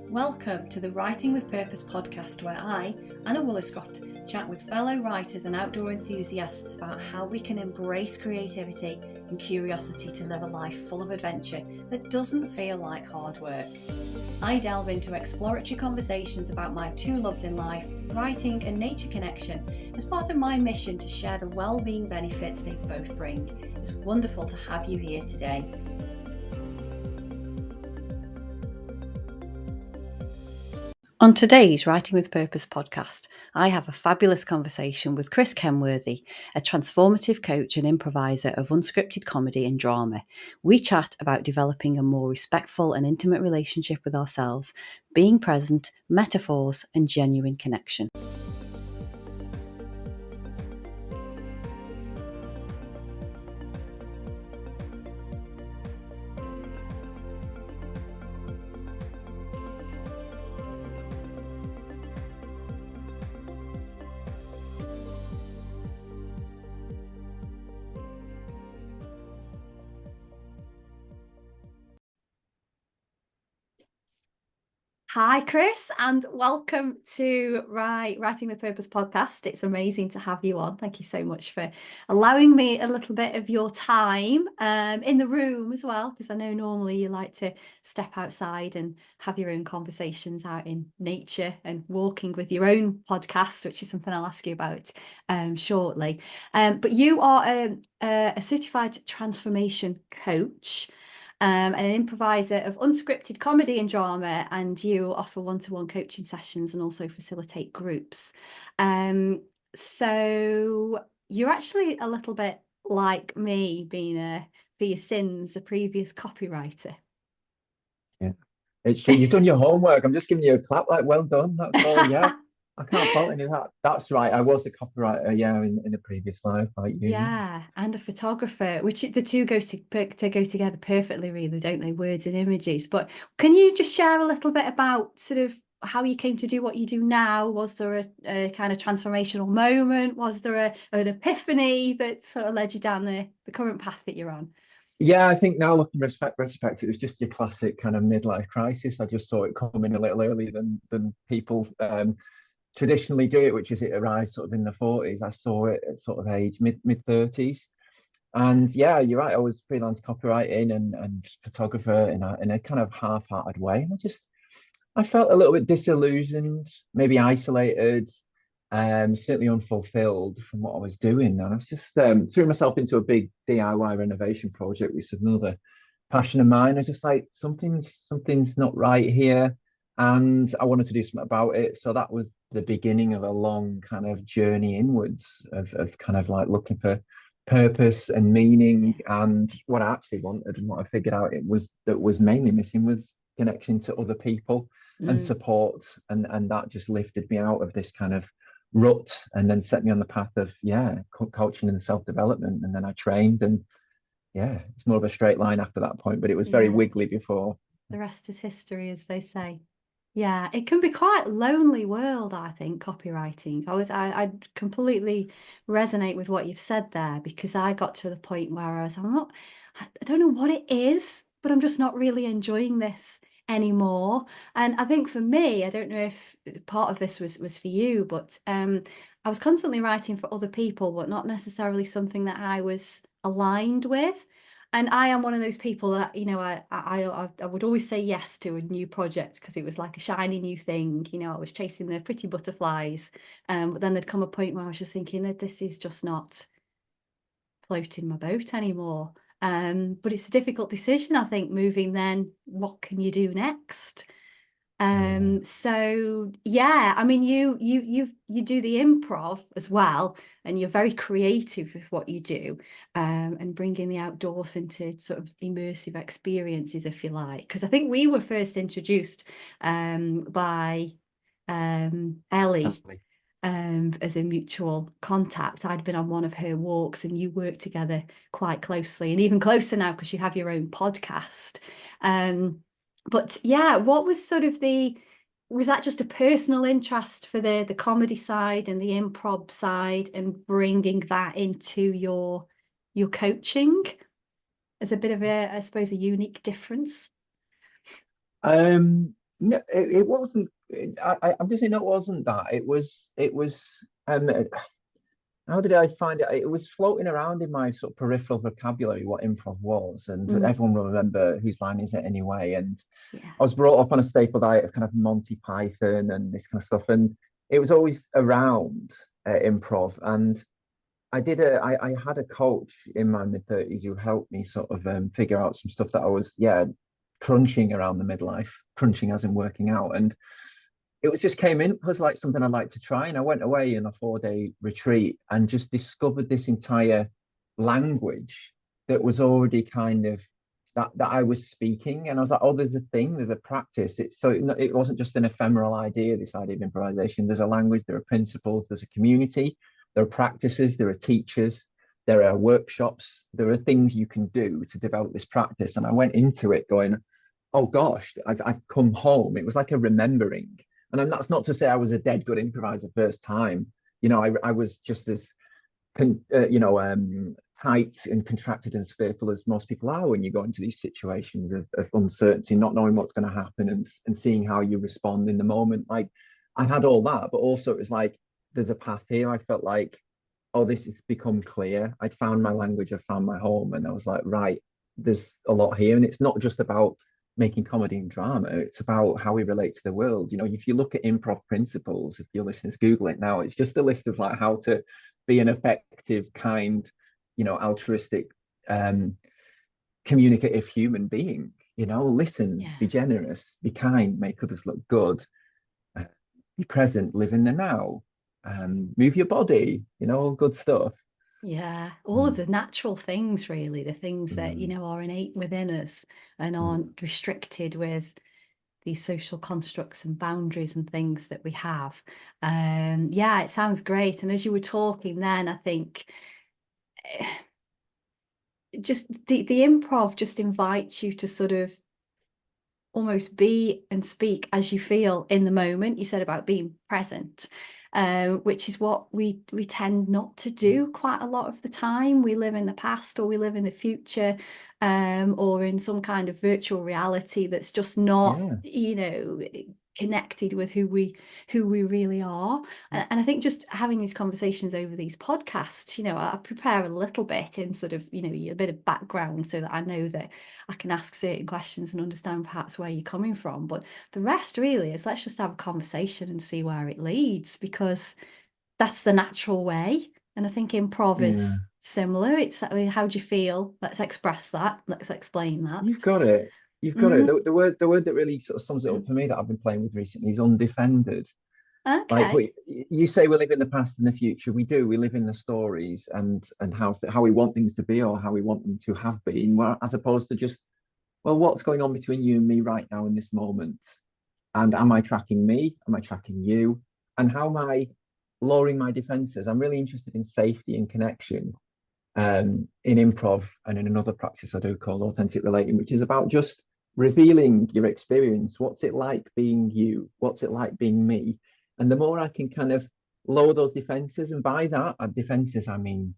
Welcome to the Writing with Purpose podcast, where I, Anna Woolliscroft, chat with fellow writers and outdoor enthusiasts about how we can embrace creativity and curiosity to live a life full of adventure that doesn't feel like hard work. I delve into exploratory conversations about my two loves in life, writing and nature connection, as part of my mission to share the well-being benefits they both bring. It's wonderful to have you here today. On today's Writing with Purpose podcast, I have a fabulous conversation with Chris Kenworthy, a transformative coach and improviser of unscripted comedy and drama. We chat about developing a more respectful and intimate relationship with ourselves, being present, metaphors, and genuine connection. Hi, Chris, and welcome to Writing with Purpose podcast. It's amazing to have you on. Thank you so much for allowing me a little bit of your time in the room as well, because I know normally you like to step outside and have your own conversations out in nature and walking with your own podcast, which is something I'll ask you about shortly. But you are a certified transformation coach. And an improviser of unscripted comedy and drama, and you offer one-to-one coaching sessions and also facilitate groups. So you're actually a little bit like me, being for your sins, a previous copywriter. Yeah, it's true. You've done your homework. I'm just giving you a clap, like, well done. That's all. Yeah, I can't fault any of that. That's right. I was a copywriter, yeah, in a previous life, like you. Yeah, and a photographer, which the two go together perfectly, really, don't they? Words and images. But can you just share a little bit about sort of how you came to do what you do now? Was there a kind of transformational moment? Was there an epiphany that sort of led you down the current path that you're on? Yeah, I think now looking retrospect, it was just your classic kind of midlife crisis. I just saw it coming a little earlier than people traditionally do it, which is it arrived sort of in the 40s. I saw it at sort of age mid 30s. And yeah, you're right. I was freelance copywriting and photographer in a kind of half-hearted way. And I felt a little bit disillusioned, maybe isolated, certainly unfulfilled from what I was doing. And I was just threw myself into a big DIY renovation project, which is another passion of mine. I was just like, something's not right here. And I wanted to do something about it. So that was the beginning of a long kind of journey inwards of kind of like looking for purpose and meaning. And what I actually wanted and what I figured out that was mainly missing was connection to other people and support. And that just lifted me out of this kind of rut and then set me on the path of coaching and self-development. And then I trained, and yeah, it's more of a straight line after that point, but it was very wiggly before. The rest is history, as they say. Yeah, it can be quite a lonely world, I think, copywriting. I completely resonate with what you've said there, because I got to the point where I don't know what it is, but I'm just not really enjoying this anymore. And I think for me, I don't know if part of this was for you, but I was constantly writing for other people, but not necessarily something that I was aligned with. And I am one of those people that, I would always say yes to a new project because it was like a shiny new thing. I was chasing the pretty butterflies. But then there'd come a point where I was just thinking that this is just not floating my boat anymore. But it's a difficult decision, I think, moving then. What can you do next? So yeah, I mean, you do the improv as well, and you're very creative with what you do, and bringing the outdoors into sort of immersive experiences, if you like. Because I think we were first introduced by Ellie as a mutual contact. I'd been on one of her walks, and you work together quite closely, and even closer now because you have your own podcast. But yeah, what was sort of was that just a personal interest for the comedy side and the improv side, and bringing that into your coaching as a bit of I suppose, a unique difference? No, it wasn't. I'm just saying it wasn't that. It was. How did I find it? It was floating around in my sort of peripheral vocabulary what improv was, and Mm, everyone will remember whose line is it anyway. And yeah. I was brought up on a staple diet of kind of Monty Python and this kind of stuff, and it was always around improv. And I had a coach in my mid-30s who helped me sort of figure out some stuff that I was, yeah, crunching around the midlife, crunching as in working out. And it was just came in was like something I'd like to try. And I went away in a 4-day retreat and just discovered this entire language that was already kind of that I was speaking. And I was like, oh, there's a thing, there's a practice. It's so it wasn't just an ephemeral idea, this idea of improvisation. There's a language, there are principles, there's a community, there are practices, there are teachers, there are workshops, there are things you can do to develop this practice. And I went into it going, oh gosh, I've come home. It was like a remembering. And that's not to say I was a dead good improviser first time. I was just as tight and contracted and fearful as most people are when you go into these situations of uncertainty, not knowing what's going to happen and seeing how you respond in the moment. Like I had all that, but also it was like there's a path here. I felt like, oh, this has become clear. I'd found my language, I found my home, and I was like, right, there's a lot here, and it's not just about making comedy and drama. It's about how we relate to the world. If you look at improv principles, if your listeners Google it now, it's just a list of like how to be an effective, kind, altruistic, communicative human being. Listen, Yeah. be generous, be kind, make others look good, uh, be present, live in the now, move your body, all good stuff. Yeah, all of Mm, the natural things, really, the things that, mm, are innate within us and mm. aren't restricted with these social constructs and boundaries and things that we have. Yeah, it sounds great. And as you were talking then, I think just the improv just invites you to sort of almost be and speak as you feel in the moment. You said about being present, which is what we tend not to do quite a lot of the time. We live in the past or we live in the future, or in some kind of virtual reality that's just not, Yeah, connected with who we really are. And I think just having these conversations over these podcasts, I prepare a little bit in sort of, a bit of background so that I know that I can ask certain questions and understand perhaps where you're coming from. But the rest really is let's just have a conversation and see where it leads, because that's the natural way. And I think improv yeah. is similar. It's, I mean, how do you feel? Let's express that. Let's explain You've that. got it. You've got it. Mm, The word that really sort of sums it up for me that I've been playing with recently is undefended. Like okay. you say, we live in the past and the future. We do. We live in the stories and how we want things to be or how we want them to have been, as opposed to just, well, what's going on between you and me right now in this moment? And am I tracking me? Am I tracking you? And how am I lowering my defenses? I'm really interested in safety and connection in improv and in another practice I do called authentic relating, which is about just revealing your experience. What's it like being you? What's it like being me? And the more I can kind of lower those defenses, and by that, defenses, I mean,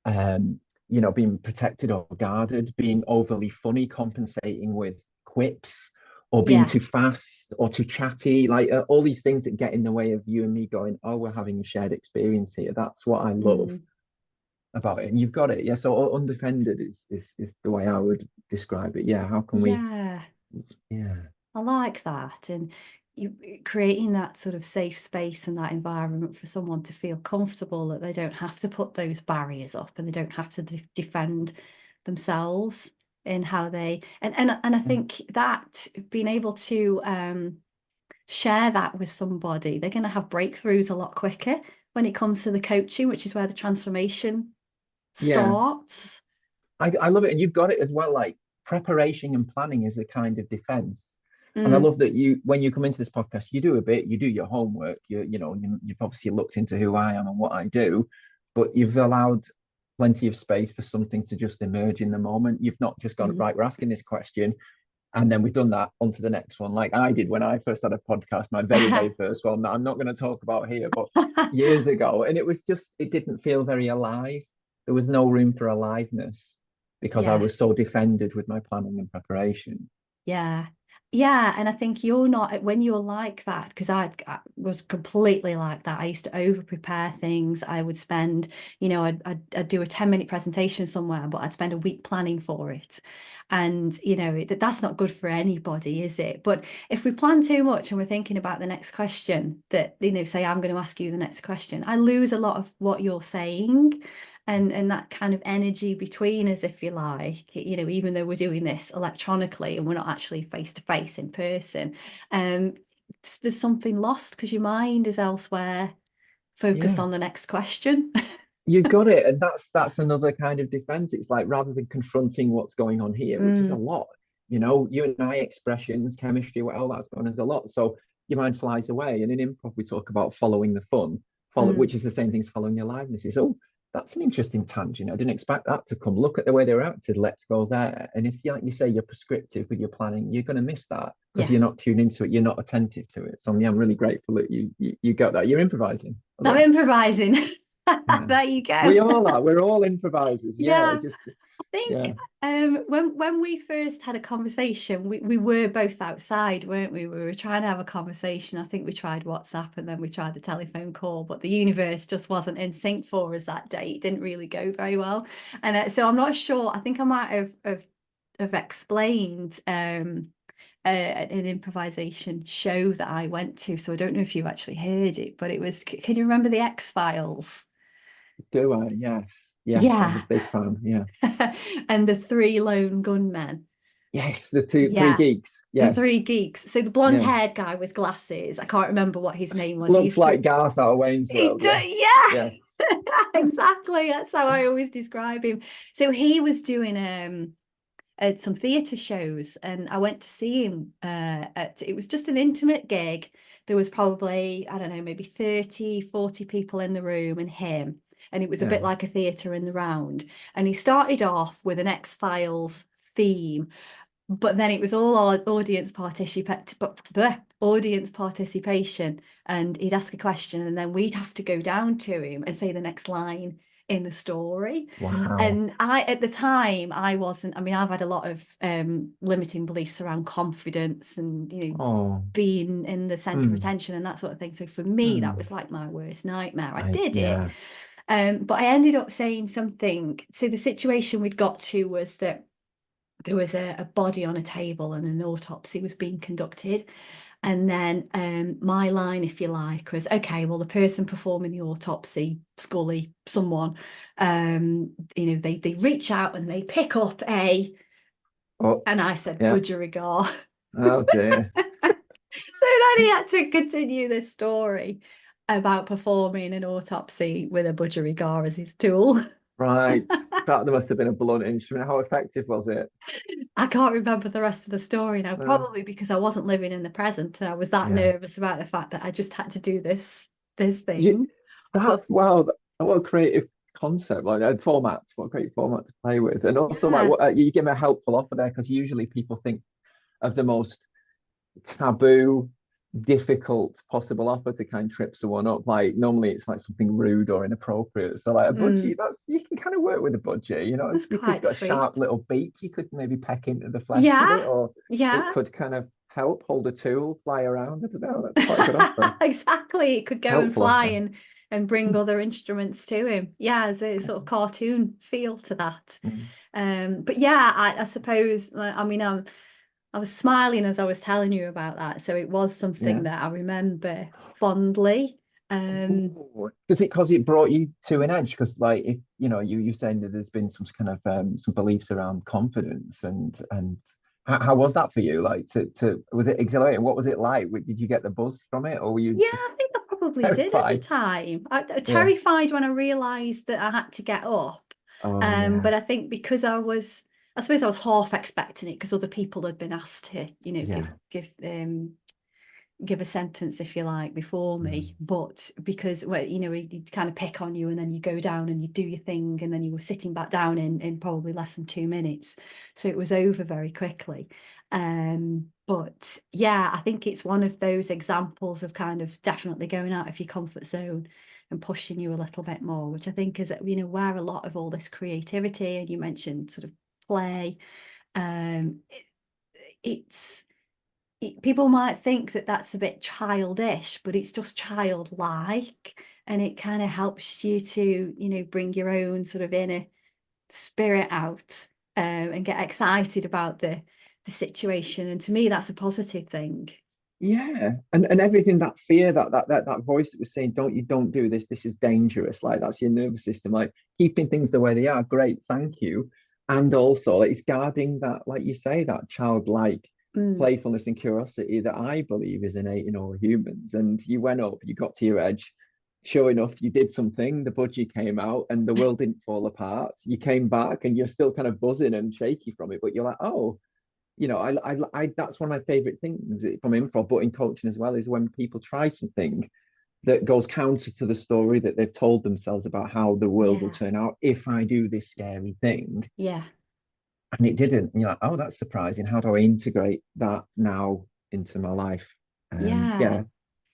being protected or guarded, being overly funny, compensating with quips, or being Yeah. too fast or too chatty, like all these things that get in the way of you and me going, oh, we're having a shared experience here. That's what I love Mm, about it, and you've got it. Yeah, so undefended is the way I would describe it. Yeah, how can we? yeah. Yeah, I like that. And you creating that sort of safe space and that environment for someone to feel comfortable that they don't have to put those barriers up and they don't have to defend themselves in how they and I yeah, think that being able to share that with somebody, they're going to have breakthroughs a lot quicker when it comes to the coaching, which is where the transformation yeah. starts. I love it, and you've got it as well. Like preparation and planning is a kind of defense, and I Mm, love that when you come into this podcast, you do a bit, you do your homework. You've obviously looked into who I am and what I do, but you've allowed plenty of space for something to just emerge in the moment. You've not just gone, mhm. right, we're asking this question. And then we've done that onto the next one, like I did when I first had a podcast, my very, very first one that I'm not going to talk about here, but years ago. And it didn't feel very alive. There was no room for aliveness because I Yeah. was so defended with my planning and preparation. Yeah. Yeah. And I think you're not, when you're like that, because I was completely like that. I used to over prepare things. I would spend, I'd do a 10-minute presentation somewhere, but I'd spend a week planning for it. And, that's not good for anybody, is it? But if we plan too much and we're thinking about the next question that, say, I'm going to ask you the next question, I lose a lot of what you're saying. And that kind of energy between us, if you like, even though we're doing this electronically and we're not actually face to face in person, um, there's something lost because your mind is elsewhere, focused Yeah. on the next question. You've got it, and that's another kind of defense. It's like rather than confronting what's going on here, which is a Mm, lot, you and I, expressions, chemistry, well, that's going on is a lot. So your mind flies away. And in improv, we talk about following the fun, mm, which is the same thing as following your livenesses. Oh, that's an interesting tangent. I didn't expect that to come. Look at the way they're acted. Let's go there. And if you, like you say, you're prescriptive with your planning, you're going to miss that because yeah, you're not tuned into it. You're not attentive to it. So yeah, I'm really grateful that you got that. You're improvising. I I'm love. improvising. Yeah. There you go. We all are. We're all improvisers. Yeah. Yeah, Just, I think yeah. when we first had a conversation, we were both outside, weren't we? We were trying to have a conversation. I think we tried WhatsApp and then we tried the telephone call, but the universe just wasn't in sync for us that day. It didn't really go very well, and so I'm not sure. I think I might have explained an improvisation show that I went to. So I don't know if you actually heard it, but it was. Can you remember the X-Files? Do I? Yes. Yes. I was a Yeah. big fan. Yeah. And the three lone gunmen. Yes. The three Yeah, geeks. the Yes. three geeks. So the blonde Yeah. haired guy with glasses, I can't remember what his name was. He Looks used to, like Garth out of Wayne's he World. do, Yeah. yeah, Yeah. exactly. That's how I always describe him. So he was doing some theatre shows, and I went to see him it was just an intimate gig. There was probably, I don't know, maybe 30, 40 people in the room and him. And it was a Yeah. bit like a theatre in the round. And he started off with an X-Files theme, but then it was all audience participation, and he'd ask a question and then we'd have to go down to him and say the next line in the story. Wow. And I, at the time, I wasn't, I mean, I've had a lot of limiting beliefs around confidence and Oh. being in the center of Mm, attention and that sort of thing. So for me, that mm. was like my worst nightmare. I did it, Yeah. but I ended up saying something. So the situation we'd got to was that there was a body on a table and an autopsy was being conducted. And then my line, if you like, was, okay, well, the person performing the autopsy, Scully, someone, they reach out and they pick up Oh. and I said, Yeah. budgerigar. Oh dear. So then he had to continue this story about performing an autopsy with a budgerigar as his tool. Right. That there must have been a blunt instrument. How effective was it? I can't remember the rest of the story now, Uh, probably because I wasn't living in the present and I was that yeah. nervous about the fact that I just had to do this You, thing. But that's wow. What a creative concept, like a format. What a great format to play with, and also like yeah, what you give me a helpful offer there because usually people think of the most taboo, difficult possible offer to kind of trip someone up. Like normally it's like something rude or inappropriate. So like a budgie, that's you can kind of work with a budgie. that's Because it's quite got a sharp sweet. little beak, you could maybe peck into the flesh with Yeah, it, or it yeah. could kind of help hold a tool, fly around. I don't know. That's quite a good offer. Exactly. It could go and Helpful fly offer. and bring other instruments to him. Yeah, there's a sort of cartoon feel to that. Mm. But yeah, I suppose, I mean, I was smiling as I was telling you about that. So it was something Yeah. that I remember fondly. Um, Does it because it brought you to an edge? Because like if you're saying that there's been some kind of some beliefs around confidence and how was that for you? Like to was it exhilarating? What was it like? Did you get the buzz from it, or were you yeah, just I think I probably did at the terrified? time. I Yeah. terrified when I realised that I had to get up. Oh yeah. But I think because I suppose I was half expecting it because other people had been asked to, Yeah. give a sentence, if you like, before Mm. me. But because, well, he'd kind of pick on you and then you go down and you do your thing and then you were sitting back down in probably less than 2 minutes. So it was over very quickly. But yeah, I think it's one of those examples of kind of definitely going out of your comfort zone and pushing you a little bit more, which I think is, where a lot of all this creativity, and you mentioned sort of play, um, it's people might think that that's a bit childish, but it's just childlike, and it kind of helps you to, bring your own sort of inner spirit out, and get excited about the situation. And to me, that's a positive thing. Yeah, and everything, that fear, that voice that was saying, don't do this, this is dangerous. Like that's your nervous system, like keeping things the way they are. Great, thank you. And also, like, it's guarding that, like you say, that childlike Mm, playfulness and curiosity that I believe is innate in all humans. And you went up, you got to your edge. Sure enough, you did something. The budgie came out, and the world didn't fall apart. You came back, and you're still kind of buzzing and shaky from it, but you're like, oh, that's one of my favorite things from improv, but in coaching as well, is when people try something that goes counter to the story that they've told themselves about how the world will yeah, turn out if I do this scary thing, yeah, and it didn't. And you're like, oh, that's surprising. How do I integrate that now into my life? yeah. Yeah,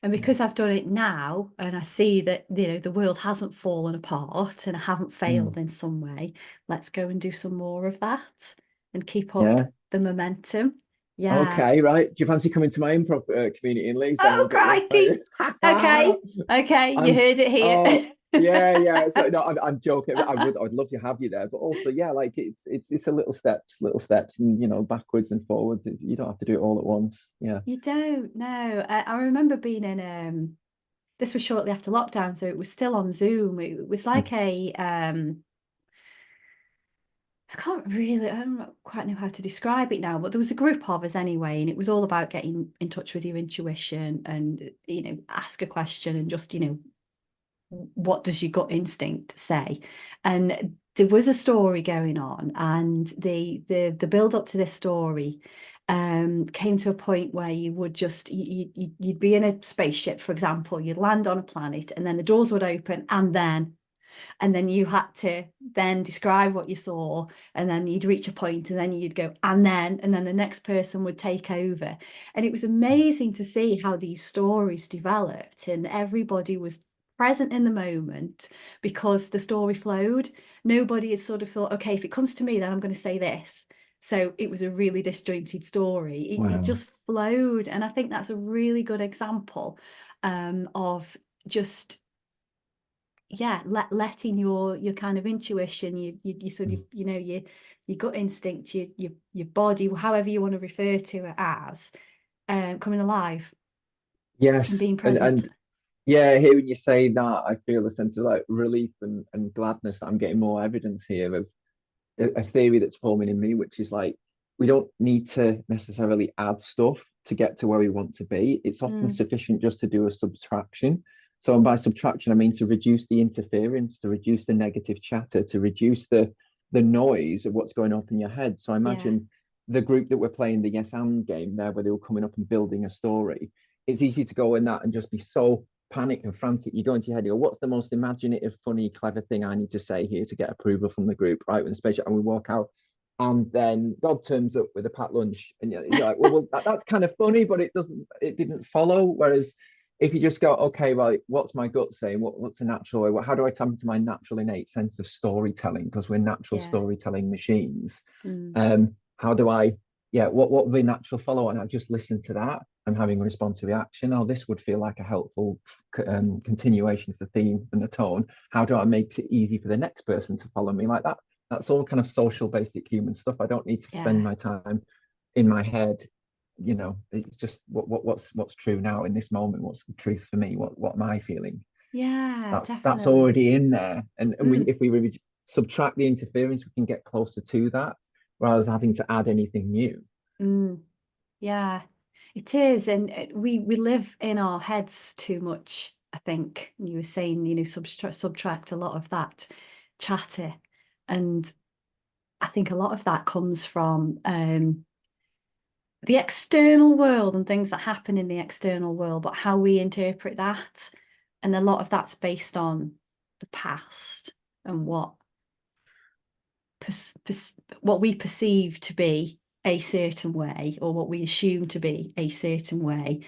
And because I've done it now and I see that, the world hasn't fallen apart and I haven't mm, failed in some way, let's go and do some more of that and keep up yeah. the momentum. Yeah. Okay, right. Do you fancy coming to my improv community in Leeds? Then Oh, we'll get you crikey. Okay. Okay. You I'm heard it here. oh yeah. So no, I'm joking. I'd love to have you there, but also yeah, like it's a little steps, and backwards and forwards. You don't have to do it all at once. Yeah. You don't know. I remember being in this was shortly after lockdown, so it was still on Zoom. It was like I don't quite know how to describe it now, but there was a group of us anyway, and it was all about getting in touch with your intuition and, ask a question and just, what does your gut instinct say? And there was a story going on, and the build up to this story came to a point where you would just you'd be in a spaceship, for example, you'd land on a planet, and then the doors would open, and then you had to then describe what you saw, and then you'd reach a point, and then you'd go and then the next person would take over. And it was amazing to see how these stories developed, and everybody was present in the moment because the story flowed. Nobody had sort of thought, okay, if it comes to me, then I'm going to say this. So it was a really disjointed story. It Wow. just flowed, and I think that's a really good example of just, yeah, letting your kind of intuition, you sort of, Mm. your gut instinct, your body, however you want to refer to it as, coming alive and Yes, being and present. and yeah, hearing you say that, I feel a sense of like relief and gladness that I'm getting more evidence here of a theory that's forming in me, which is like we don't need to necessarily add stuff to get to where we want to be. It's often Mm, sufficient just to do a subtraction. So, and by subtraction, I mean to reduce the interference, to reduce the negative chatter, to reduce the noise of what's going on in your head. So, I yeah, imagine the group that were playing the yes and game there, where they were coming up and building a story. It's easy to go in that and just be so panicked and frantic. You go into your head, you go, what's the most imaginative, funny, clever thing I need to say here to get approval from the group, right? And we walk out, and then God turns up with a packed lunch, and you're like, well, that's kind of funny, but it didn't follow. Whereas if you just go, okay, well, what's my gut saying? What's a natural way? How do I tap into my natural innate sense of storytelling? Because we're natural yeah, storytelling machines. mm, How do I, yeah, what would be natural follow on? I just listen to that. I'm having a response to reaction. Oh, this would feel like a helpful continuation of the theme and the tone. How do I make it easy for the next person to follow me like that? That's all kind of social, basic human stuff. I don't need to spend yeah, my time in my head. It's just what's true now in this moment. What's the truth for me? What am I feeling? yeah, That's definitely. already in there. And we Mm, if we subtract the interference, we can get closer to that rather than having to add anything new. mm, yeah, it is. And we live in our heads too much, I think. You were saying, subtract a lot of that chatter. And I think a lot of that comes from the external world and things that happen in the external world, but how we interpret that. And a lot of that's based on the past and what we perceive to be a certain way, or what we assume to be a certain way,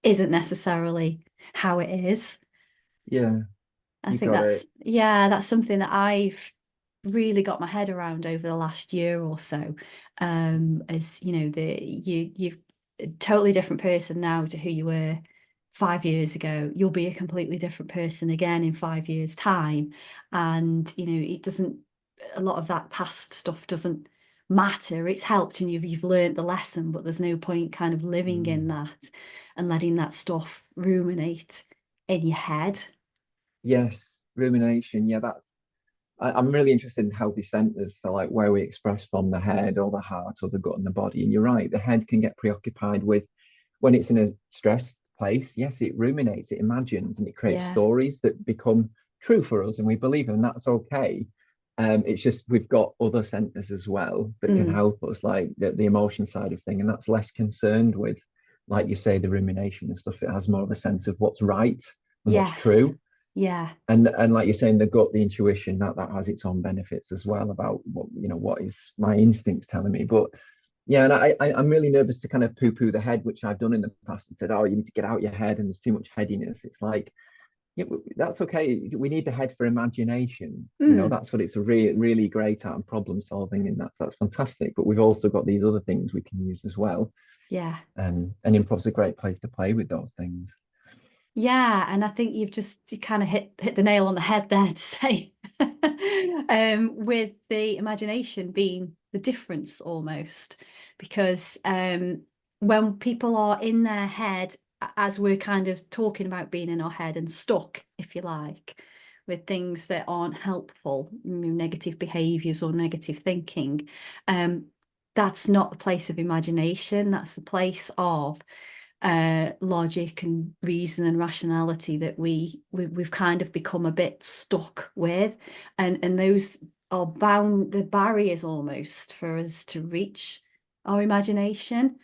isn't necessarily how it is. Yeah, I you think got that's, it. yeah, that's something that I've really got my head around over the last year or so, as you know, you've a totally different person now to who you were 5 years ago. You'll be a completely different person again in 5 years' time. And, you know, it doesn't, a lot of that past stuff doesn't matter. It's helped and you've learned the lesson, but there's no point kind of living in Mm. that and letting that stuff ruminate in your head. Yes, rumination. Yeah, I'm really interested in healthy centers. So like where we express from the head or the heart or the gut and the body. And you're right, the head can get preoccupied with when it's in a stressed place. Yes, it ruminates, it imagines, and it creates Yeah. stories that become true for us, and we believe them. And that's okay. It's just we've got other centers as well that can Mm. help us, like the emotion side of thing, and that's less concerned with, like you say, the rumination and stuff. It has more of a sense of what's right and what's Yes. true, Yeah. and like you're saying, the gut, the intuition, that has its own benefits as well about what, what is my instincts telling me. But yeah, and I'm really nervous to kind of poo-poo the head, which I've done in the past and said, oh, you need to get out your head and there's too much headiness. It's like, yeah, that's okay. We need the head for imagination. Mm. That's what it's really great at, and problem solving, and that's fantastic. But we've also got these other things we can use as well. Yeah. And improv's a great place to play with those things. Yeah, and I think you kind of hit the nail on the head there to say, with the imagination being the difference almost, because when people are in their head, as we're kind of talking about being in our head and stuck, if you like, with things that aren't helpful, negative behaviors or negative thinking, that's not the place of imagination. That's the place of logic and reason and rationality that we've kind of become a bit stuck with, and those are bound the barriers almost for us to reach our imagination.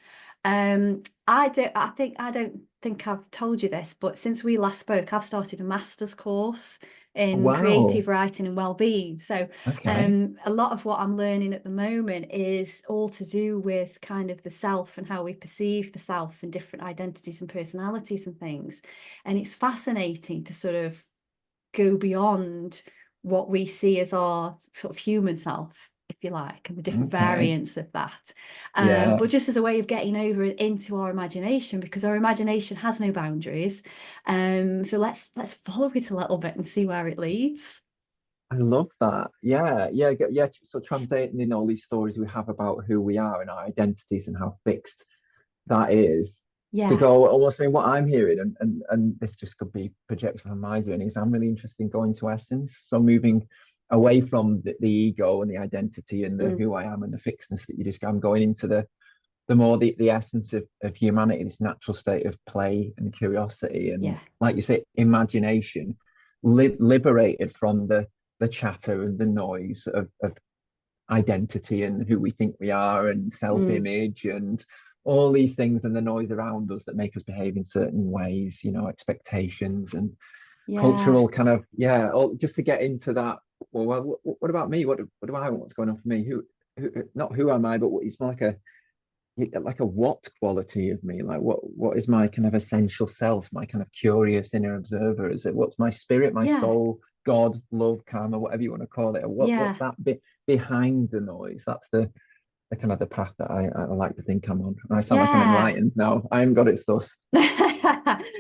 I don't think I've told you this, but since we last spoke, I've started a master's course in Wow. creative writing and well-being. So Okay. a lot of what I'm learning at the moment is all to do with kind of the self and how we perceive the self and different identities and personalities and things. And it's fascinating to sort of go beyond what we see as our sort of human self, if you like, and the different Okay. variants of that. Yeah. But just as a way of getting over it into our imagination, because our imagination has no boundaries. So let's follow it a little bit and see where it leads. I love that. Yeah. So translating in all these stories we have about who we are and our identities and how fixed that is, to Yeah. go almost saying what I'm hearing, and this just could be projection from my journeys. I'm really interested in going to essence. So moving away from the ego and the identity and the Mm. who I am and the fixedness that you just, I'm going into the more the essence of humanity, this natural state of play and curiosity, and Yeah. like you say, imagination, liberated from the chatter and the noise of identity and who we think we are and Mm. self-image and all these things, and the noise around us that make us behave in certain ways, expectations and Yeah. cultural kind of, yeah, all, just to get into that. Well, what about me? What do I want? What's going on for me? Who not who am I, but it's more like a what quality of me, like what is my kind of essential self, my kind of curious inner observer? Is it, what's my spirit, my Yeah. soul, God, love, karma, whatever you want to call it? Or what's Yeah. that bit behind the noise? That's the kind of the path that I like to think I'm on. And I sound like I'm Yeah. enlightened now. I haven't got it sussed.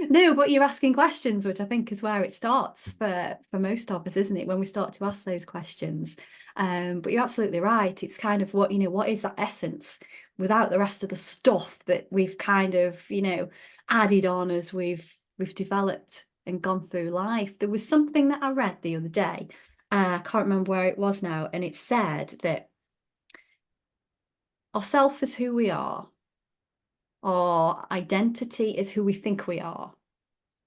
No, but you're asking questions, which I think is where it starts for most of us, isn't it? When we start to ask those questions. But you're absolutely right. It's kind of what is that essence without the rest of the stuff that we've kind of, added on as we've developed and gone through life. There was something that I read the other day. I can't remember where it was now, and it said that ourself is who we are, our identity is who we think we are,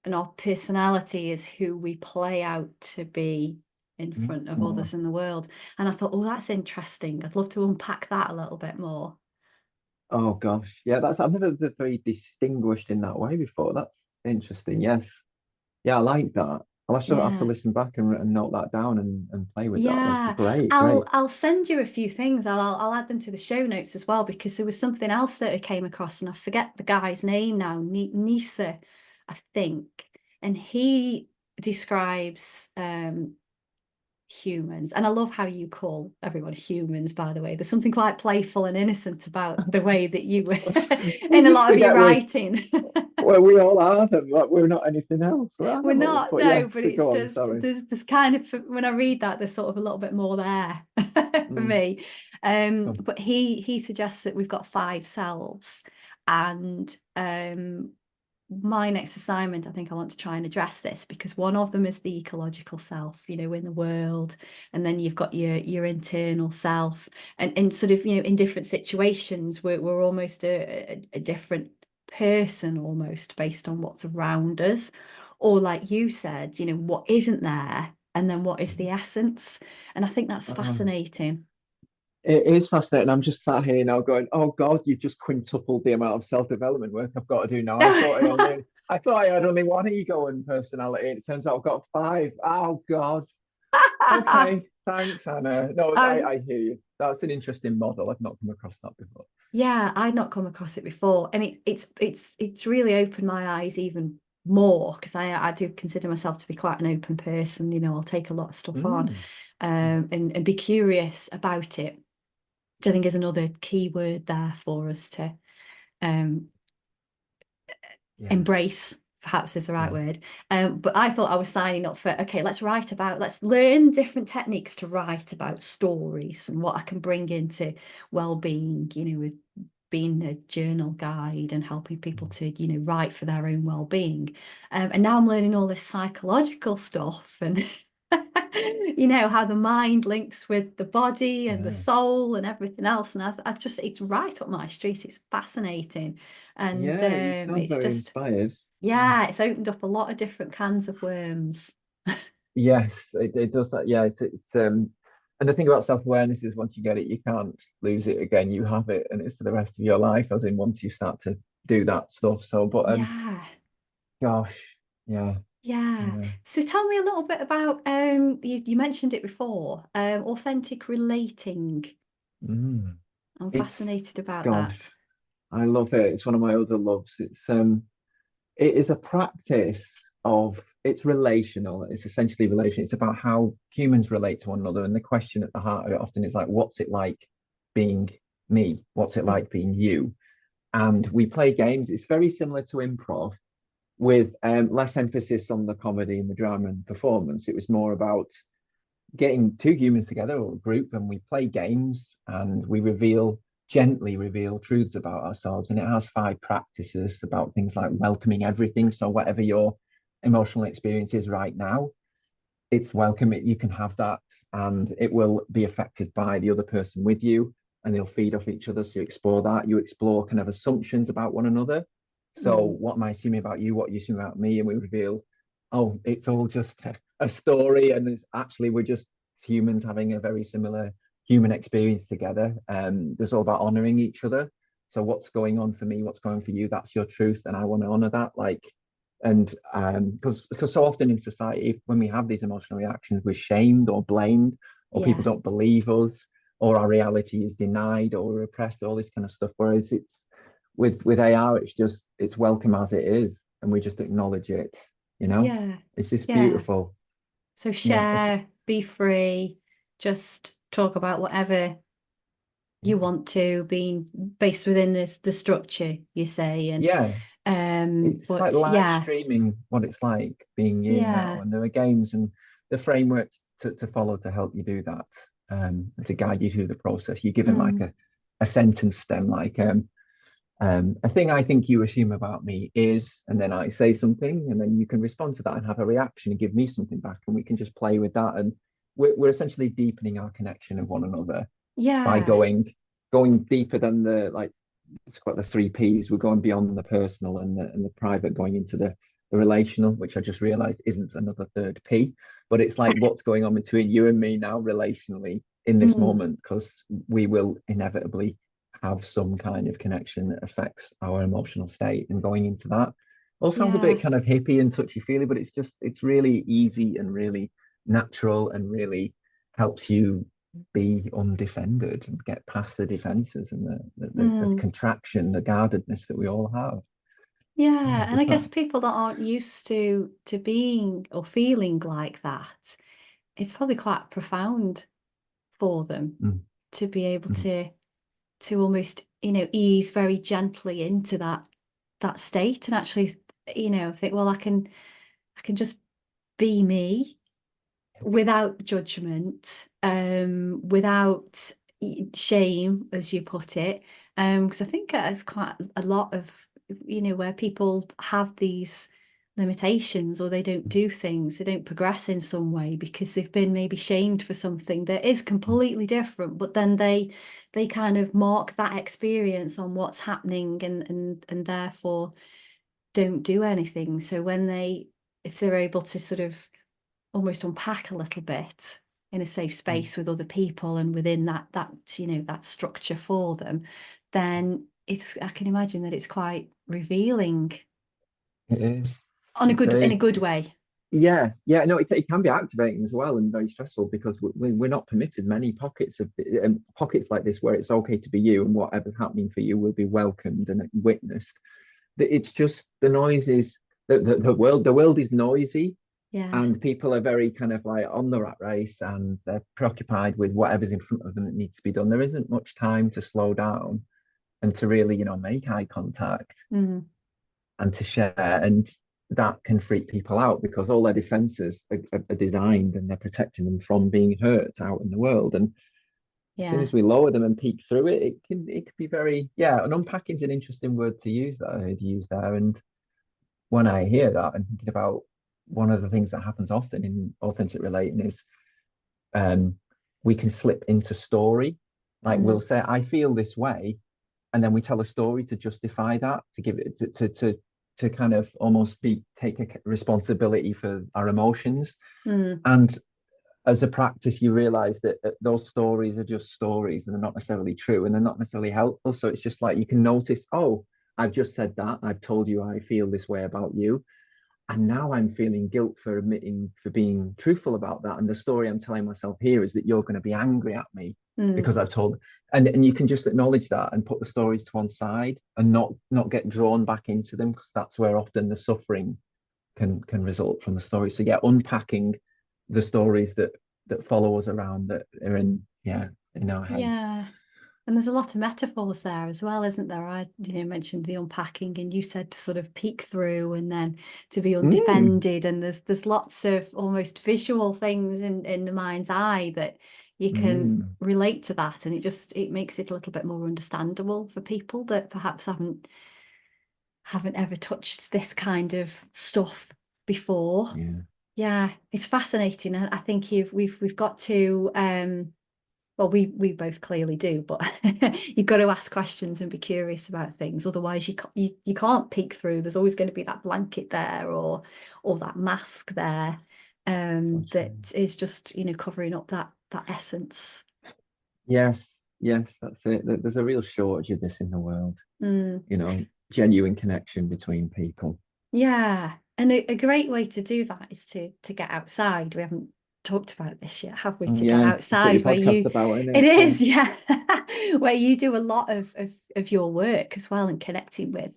and our personality is who we play out to be in front of Oh, others in the world. And I thought, oh, that's interesting. I'd love to unpack that a little bit more. oh gosh. Yeah, that's, I've never very distinguished in that way before. That's interesting. Yes. Yeah, I like that. I'll have to Yeah. listen back and note that down and play with that. That's Yeah, great, I'll great. I'll send you a few things. I'll add them to the show notes as well because there was something else that I came across and I forget the guy's name now, Nisa, I think, and he describes humans. And I love how you call everyone humans, by the way. There's something quite playful and innocent about the way that you were We in a just lot of your forget writing. well, we all are them. Like, we're not anything else. We're We're animals. not, But yeah, no, but so it's go on. just Sorry. there's kind of, when I read that, there's sort of a little bit more there for Mm. me. Oh, But he suggests that we've got five selves, and my next assignment, I think I want to try and address this, because one of them is the ecological self, you know, in the world, and then you've got your internal self, and sort of, you know, in different situations, we're almost a different person, almost based on what's around us, or like you said, you know, what isn't there, and then what is the essence. And I think that's oh. fascinating. It is fascinating. I'm just sat here now going, oh God, you've just quintupled the amount of self-development work I've got to do now. I thought I had only one ego and personality. It turns out I've got five. Oh God. Okay. Thanks, Anna. No, Um, I hear you. That's an interesting model. I've not come across that before. Yeah, I'd not come across it before, and it's really opened my eyes even more, because I do consider myself to be quite an open person. You know, I'll take a lot of stuff on, Mm. and be curious about it, which I think is another key word there for us to um, Yeah. embrace, perhaps is the right Yeah. word. But I thought I was signing up for, okay, let's learn different techniques to write about stories and what I can bring into well-being, you know, with being a journal guide and helping people to, you know, write for their own well-being. And now I'm learning all this psychological stuff, and you know, how the mind links with the body and the Yeah. soul and everything else. And I just, it's right up my street. It's fascinating. And Yeah. You sound it's very just, inspired. Yeah. yeah, it's opened up a lot of different kinds of worms. Yes, it does that. Yeah, and the thing about self-awareness is once you get it, you can't lose it again. You have it, and it's for the rest of your life, as in once you start to do that stuff. So, but Yeah, gosh, yeah, yeah. yeah. So tell me a little bit about you mentioned it before, authentic relating. Mm. I'm It's fascinated about gosh, that. I love it. It's one of my other loves. It is a practice of it's relational. It's essentially relation. It's about how humans relate to one another. And the question at the heart of it often is like, what's it like being me? What's it Mm. like being you? And we play games. It's very similar to improv with less emphasis on the comedy and the drama and performance. It was more about getting two humans together or a group, and we play games and we gently reveal truths about ourselves. And it has five practices about things like welcoming everything. So whatever your emotional experience is right now, it's welcome. You can have that, and it will be affected by the other person with you, and they'll feed off each other. So you explore that. You explore kind of assumptions about one another. So Mm. what am I assuming about you? What are you assuming about me? And we reveal, oh, it's all just a story, and it's actually we're just humans having a very similar human experience together. There's all about honoring each other. So what's going on for me? What's going on for you? That's your truth, and I want to honor that. Like and because so often in society when we have these emotional reactions we're shamed or blamed or people Yeah, don't believe us or our reality is denied or we're oppressed, all this kind of stuff, whereas it's with AR it's welcome as it is and we just acknowledge it, you know. yeah, It's just yeah. beautiful. So Yeah, share, be free, just talk about whatever you yeah, want to, being based within this the structure, you say. And yeah. It's like but live yeah, streaming what it's like being you now, yeah. and there are games and the frameworks to follow to help you do that, and to guide you through the process. You're given like Mm. a sentence stem, like a thing I think you assume about me is, and then I say something, and then you can respond to that and have a reaction and give me something back, and we can just play with that, and we're essentially deepening our connection of one another by Yeah. going deeper than the like it's got the three P's. We're going beyond the personal and the private, going into the relational, which I just realized isn't another third P, but it's like what's going on between you and me now relationally in this Mm. moment, because we will inevitably have some kind of connection that affects our emotional state. And going into that all sounds a bit Yeah. kind of hippie and touchy feely, but it's really easy and really natural and really helps you be undefended and get past the defenses and the Mm. contraction, the guardedness that we all have. Yeah, Yeah. And I does guess that? people that aren't used to being or feeling like that, it's probably quite profound for them Mm, to be able mm, to almost, ease very gently into that state and actually, think, well, I can just be me without judgment, without shame, as you put it. Because I think there's quite a lot of, where people have these limitations or they don't mm, do things, they don't progress in some way because they've been maybe shamed for something that is mm, completely different, but then they kind of mark that experience on what's happening and therefore don't do anything. So if they're able to sort of almost unpack a little bit in a safe mm. space with other people and within that structure for them, then I can imagine that it's quite revealing It is. on a It's good in a very, good way. yeah, yeah. No, it can be activating as well and very stressful because we're not permitted many pockets of pockets like this where it's okay to be you and whatever's happening for you will be welcomed and witnessed. It's just the noise is the world is noisy Yeah. and people are very kind of like on the rat race and they're preoccupied with whatever's in front of them that needs to be done. There isn't much time to slow down and to really, make eye contact Mm. and to share. And that can freak people out because all their defenses are designed and they're protecting them from being hurt out in the world. And as soon Yeah. as we lower them and peek through it, it can be very, yeah. And unpacking is an interesting word to use that I heard you use there. And when I hear that, I'm thinking about one of the things that happens often in authentic relating is um, we can slip into story. Like we'll Mm. say, I feel this way, and then we tell a story to justify that, to give it to kind of almost take a responsibility for our emotions. Mm. And as a practice, you realize that those stories are just stories and they're not necessarily true and they're not necessarily helpful. So it's just like you can notice, oh, I've just said that. I've told you I feel this way about you. And now I'm feeling guilt for admitting, for being truthful about that. And the story I'm telling myself here is that you're going to be angry at me Mm. because I've told, and you can just acknowledge that and put the stories to one side and not get drawn back into them because that's where often the suffering can result from the stories. So yeah, unpacking the stories that follow us around that are in our heads. Yeah. And there's a lot of metaphors there as well, isn't there? I, mentioned the unpacking, and you said to sort of peek through and then to be Mm, undefended. And there's lots of almost visual things in the mind's eye that you can mm, relate to that, and it makes it a little bit more understandable for people that perhaps haven't ever touched this kind of stuff before. yeah. Yeah, it's fascinating. And I think we've got to well, we both clearly do, but you've got to ask questions and be curious about things. Otherwise, you can't peek through. There's always going to be that blanket there or that mask there, So true. that is just covering up that essence. Yes, yes, that's it. There's a real shortage of this in the world, Mm. genuine connection between people. Yeah, and a great way to do that is to get outside. We haven't talked about this yet, have we? To get Yeah, that's what outside your where podcast's about, isn't it it? Yeah. is, yeah, where you do a lot of your work as well and connecting with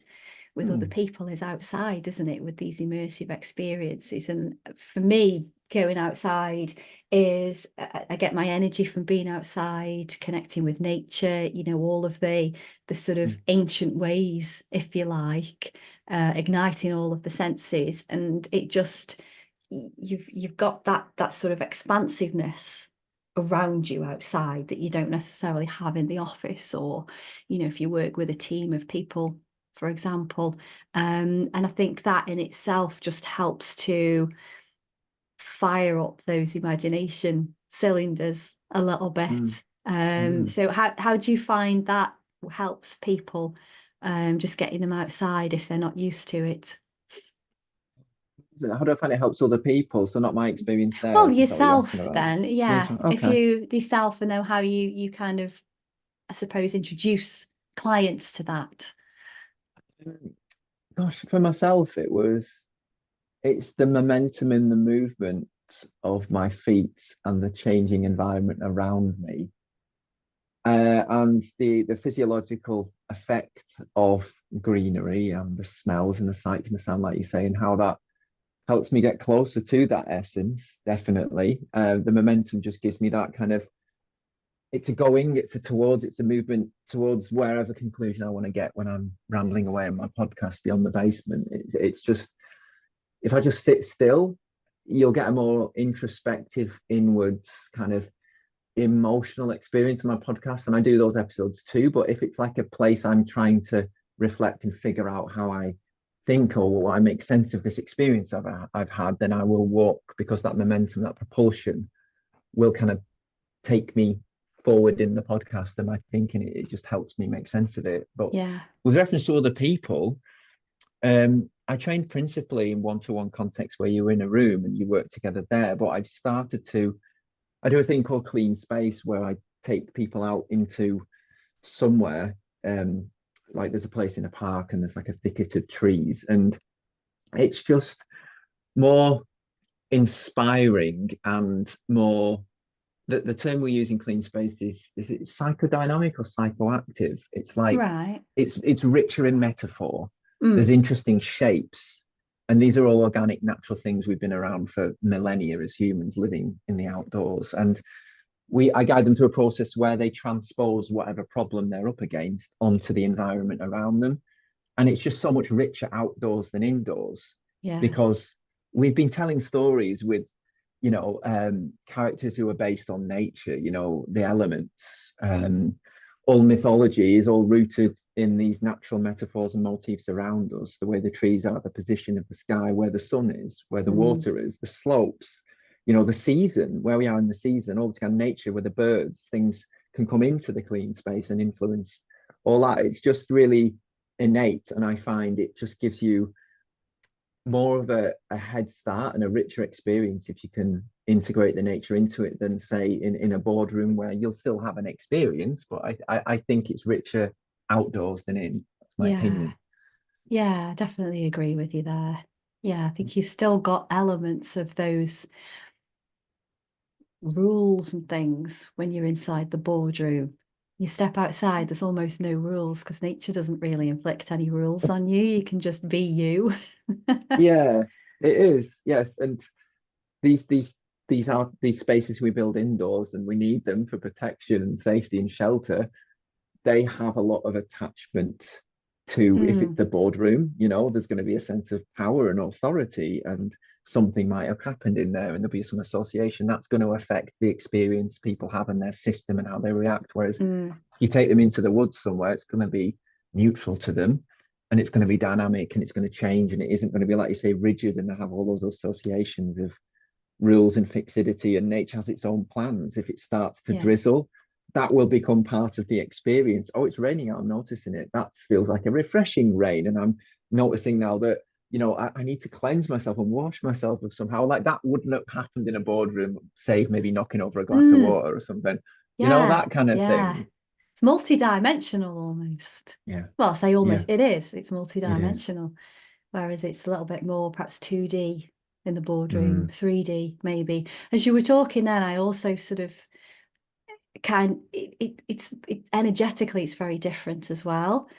other Hmm, people is outside, isn't it? With these immersive experiences. And for me, going outside is I get my energy from being outside, connecting with nature, all of the sort of hmm, ancient ways, if you like, igniting all of the senses. And it just you've got that sort of expansiveness around you outside that you don't necessarily have in the office, or if you work with a team of people, for example. And I think that in itself just helps to fire up those imagination cylinders a little hmm, bit. hmm. So how do you find that helps people, just getting them outside if they're not used to it? So how do I find it helps other people? So not my experience Well, there. Is that what you're asking yourself about? then, Yes. yeah. If Okay. you do yourself and know how you kind of, I suppose, introduce clients to that. Gosh, for myself, it's the momentum and the movement of my feet and the changing environment around me, and the physiological effect of greenery and the smells and the sights and the sound, like you say, and how that helps me get closer to that essence, definitely. The momentum just gives me that kind of, it's a going, it's a towards, it's a movement towards wherever conclusion I want to get when I'm rambling away on my podcast beyond the basement. It's just, if I just sit still, you'll get a more introspective, inwards kind of emotional experience in my podcast. And I do those episodes too. But if it's like a place I'm trying to reflect and figure out how I think or I make sense of this experience I've had, then I will walk, because that momentum, that propulsion will kind of take me forward in the podcast and my thinking. It just helps me make sense of it. But Yeah. with reference to other people, I trained principally in one-to-one context where you were in a room and you work together there. But I've started to, I do a thing called clean space where I take people out into somewhere. Like there's a place in a park and there's like a thicket of trees, and it's just more inspiring and more, the term we use in clean space is it psychodynamic or psychoactive? It's like Right. it's richer in metaphor. There's Mm. interesting shapes, and these are all organic, natural things. We've been around for millennia as humans living in the outdoors, and I guide them through a process where they transpose whatever problem they're up against onto the environment around them. And it's just so much richer outdoors than indoors, Yeah. because we've been telling stories with, characters who are based on nature, the elements. All mythology is all rooted in these natural metaphors and motifs around us, the way the trees are, the position of the sky, where the sun is, where the Mm. water is, the slopes, the season, where we are in the season, all the kind of nature, where the birds, things can come into the clean space and influence all that. It's just really innate, and I find it just gives you more of a head start and a richer experience if you can integrate the nature into it than say in a boardroom where you'll still have an experience, but I think it's richer outdoors than in. That's my Yeah. opinion. Yeah, I definitely agree with you there. Yeah, I think you've still got elements of those rules and things when you're inside the boardroom. You step outside, there's almost no rules because nature doesn't really inflict any rules on you. You can just be you. Yeah, it is. Yes, and these spaces we build indoors, and we need them for protection and safety and shelter. They have a lot of attachment to, if it's Mm, the boardroom, there's going to be a sense of power and authority, and something might have happened in there, and there'll be some association that's going to affect the experience people have in their system and how they react. Whereas mm, you take them into the woods somewhere, it's going to be neutral to them, and it's going to be dynamic, and it's going to change, and it isn't going to be, like you say, rigid, and they have all those associations of rules and fixity, and nature has its own plans. If it starts to yeah. drizzle, that will become part of the experience. Oh, it's raining out, I'm noticing it. That feels like a refreshing rain. And I'm noticing now that, I need to cleanse myself and wash myself of somehow. Like that wouldn't have happened in a boardroom, save maybe knocking over a glass of Mm, water or something. yeah. That kind of Yeah. thing. It's multi-dimensional almost. Yeah. Well, I say Yeah, almost, it is. It's it is. multi-dimensional. Whereas it's a little bit more perhaps 2D in the boardroom, Mm, 3D maybe. As you were talking then, I also sort of energetically it's very different as well.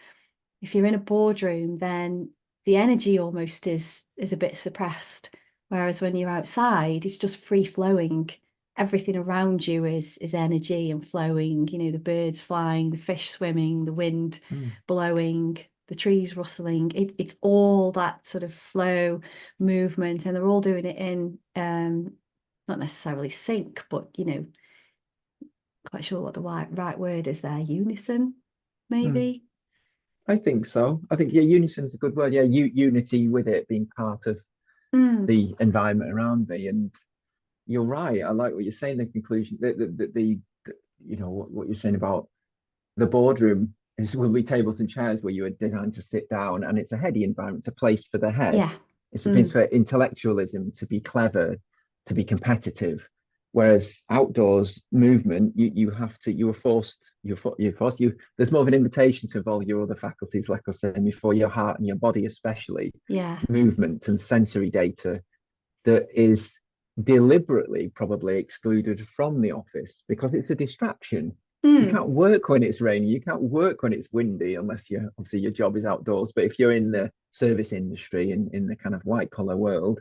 If you're in a boardroom, then the energy almost is a bit suppressed. Whereas when you're outside, it's just free flowing. Everything around you is energy and flowing, the birds flying, the fish swimming, the wind mm, blowing, the trees rustling. It's all that sort of flow movement, and they're all doing it in not necessarily sync, but quite sure what the right word is there. Unison, mm. maybe. I think so. I think, yeah, unison is a good word. Yeah, unity with it being part of Mm, the environment around me. And you're right. I like what you're saying. The conclusion, what you're saying about the boardroom is, will be tables and chairs where you are designed to sit down, and it's a heady environment. It's a place for the head. yeah. It's a place Mm, for intellectualism, to be clever, to be competitive. Whereas outdoors movement, you're forced, there's more of an invitation to involve your other faculties, like I was saying before, your heart and your body, especially yeah. movement and sensory data that is deliberately probably excluded from the office because it's a distraction. You Mm, can't work when it's raining. You can't work when it's windy, unless you obviously your job is outdoors. But if you're in the service industry in the kind of white collar world,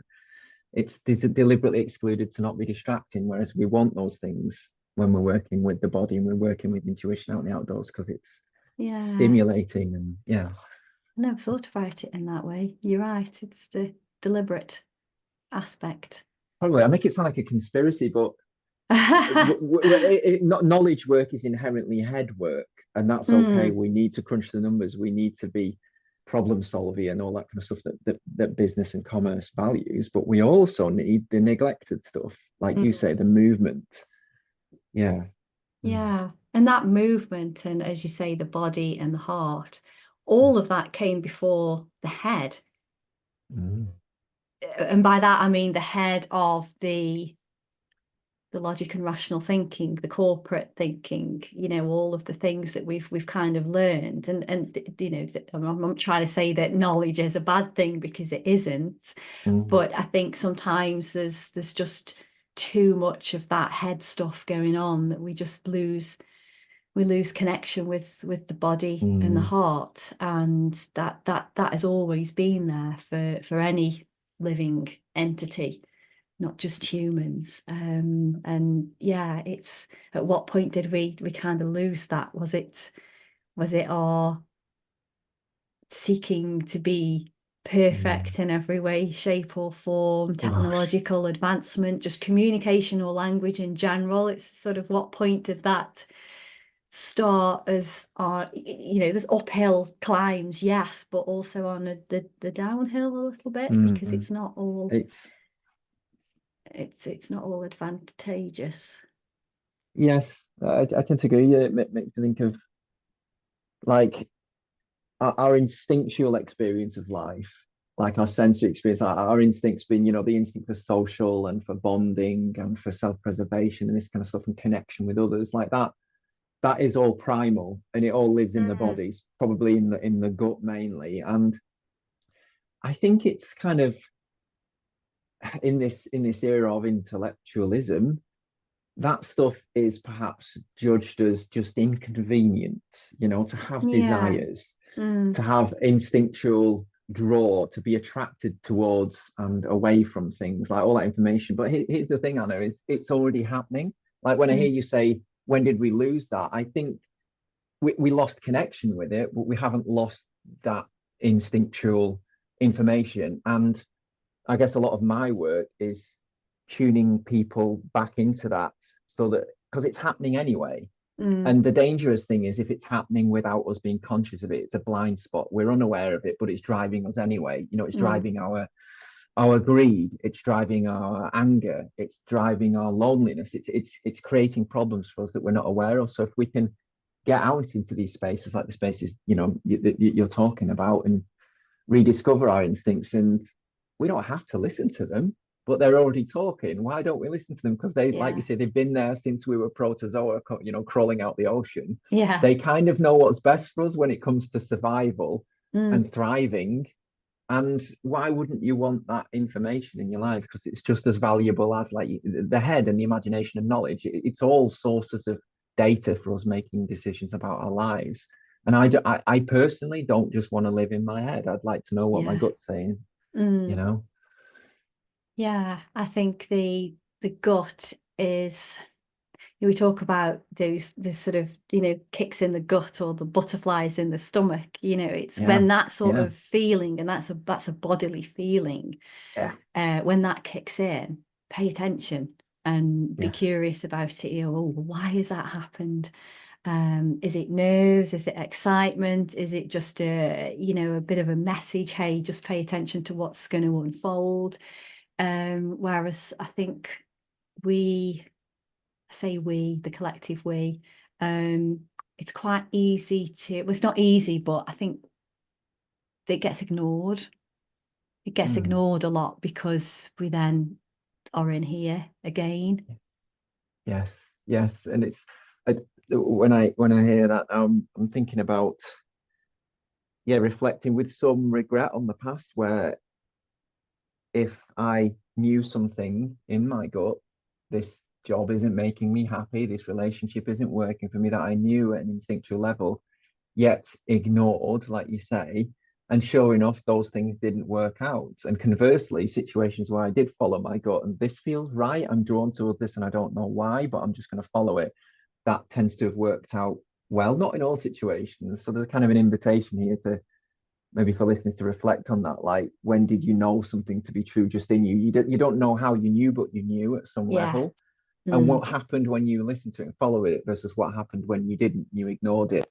it's deliberately excluded to not be distracting, whereas we want those things when we're working with the body and we're working with intuition out in the outdoors, because it's Yeah. stimulating. And yeah, I never thought about it in that way. You're right. It's the deliberate aspect. probably I make it sound like a conspiracy, but knowledge work is inherently head work, and that's okay. Mm, We need to crunch the numbers. We need to be problem solving and all that kind of stuff that business and commerce values. But we also need the neglected stuff, like you mm, say, the movement. Yeah. Mm. yeah. And that movement, and as you say, the body and the heart, all of that came before the head. Mm. And by that, I mean the head of the logic and rational thinking, the corporate thinking, all of the things that we've kind of learned. And I'm not trying to say that knowledge is a bad thing, because it isn't. Mm. But I think sometimes there's just too much of that head stuff going on, that we lose connection with the body and the Mm. heart. And that has always been there for any living entity, not just humans. And yeah, it's, at what point did we kind of lose that? Was it our seeking to be Mm. perfect in every way, shape, or form, Gosh. technological advancement, just communication or language in general? It's sort of, what point did that start as our, there's uphill climbs, yes, but also on the downhill a little bit, because Mm. it's not all It's it's not all advantageous. yes, I tend to agree. Yeah, it makes me think of like our instinctual experience of life, like our sensory experience, our instincts being, the instinct for social and for bonding and for self-preservation and this kind of stuff and connection with others, like that. That is all primal, and it all lives in the Mm, bodies, probably in the gut mainly. And I think it's kind of in this era of intellectualism, that stuff is perhaps judged as just inconvenient, to have yeah. desires, Mm, to have instinctual draw, to be attracted towards and away from things, like all that information. But here's the thing, Anna, is it's already happening. Like when I hear mm, you say, when did we lose that? I think we lost connection with it, but we haven't lost that instinctual information. And I guess a lot of my work is tuning people back into that, so that, because it's happening anyway. mm, And the dangerous thing is, if it's happening without us being conscious of it, it's a blind spot. We're unaware of it, but it's driving us anyway. It's mm, driving our greed, it's driving our anger, it's driving our loneliness. It's creating problems for us that we're not aware of. So if we can get out into these spaces, like the spaces you're talking about, and rediscover our instincts, and we don't have to listen to them, but they're already talking. Why don't we listen to them? Because they, like you yeah. say, they've been there since we were protozoa, crawling out the ocean. Yeah. They kind of know what's best for us when it comes to survival Mm, and thriving. And why wouldn't you want that information in your life? Because it's just as valuable as, like, the head and the imagination and knowledge. It's all sources of data for us making decisions about our lives. And I personally don't just want to live in my head. I'd like to know what my yeah. gut's saying, you Mm, know? yeah. I think the gut is, we talk about those this sort of, kicks in the gut, or the butterflies in the stomach. It's Yeah, when that sort yeah, of feeling, and that's a bodily feeling, yeah, when that kicks in, pay attention and be yes. curious about it. Oh, why has that happened? Is it nerves? Is it excitement? Is it just a bit of a message? Hey, just pay attention to what's going to unfold. Whereas I think we, I say we, the collective we, um, it's quite easy to, well, it's not easy, but I think it gets ignored. It gets Mm, ignored a lot, because we then are in here again. yes, yes. And when I hear that, I'm thinking about, yeah, reflecting with some regret on the past, where if I knew something in my gut, this job isn't making me happy, this relationship isn't working for me, that I knew at an instinctual level, yet ignored, like you say, And sure enough, those things didn't work out. And conversely, situations where I did follow my gut and this feels right, I'm drawn towards this and I don't know why, but I'm just going to follow it. That tends to have worked out well, not in all situations. So there's kind of an invitation here to maybe for listeners to reflect on that. Like, when did you know something to be true just in you? You don't know how you knew, but you knew at some Yeah. level. And Mm, what happened when you listened to it and followed it versus what happened when you didn't, you ignored it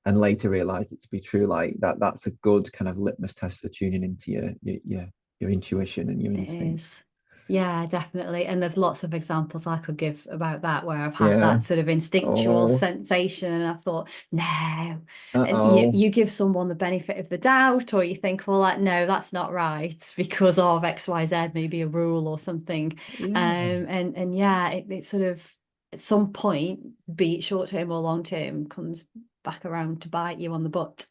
and later realized it to be true. Like that's a good kind of litmus test for tuning into your intuition and your it instinct. is. Yeah, definitely. And there's lots of examples I could give about that where I've had Yeah. that sort of instinctual Oh, sensation and I thought, no. And uh-oh. you give someone the benefit of the doubt, or you think, well, like, no, that's not right because of XYZ, maybe a rule or something. Yeah. And yeah, it sort of at some point, be it short term or long term, comes back around to bite you on the butt.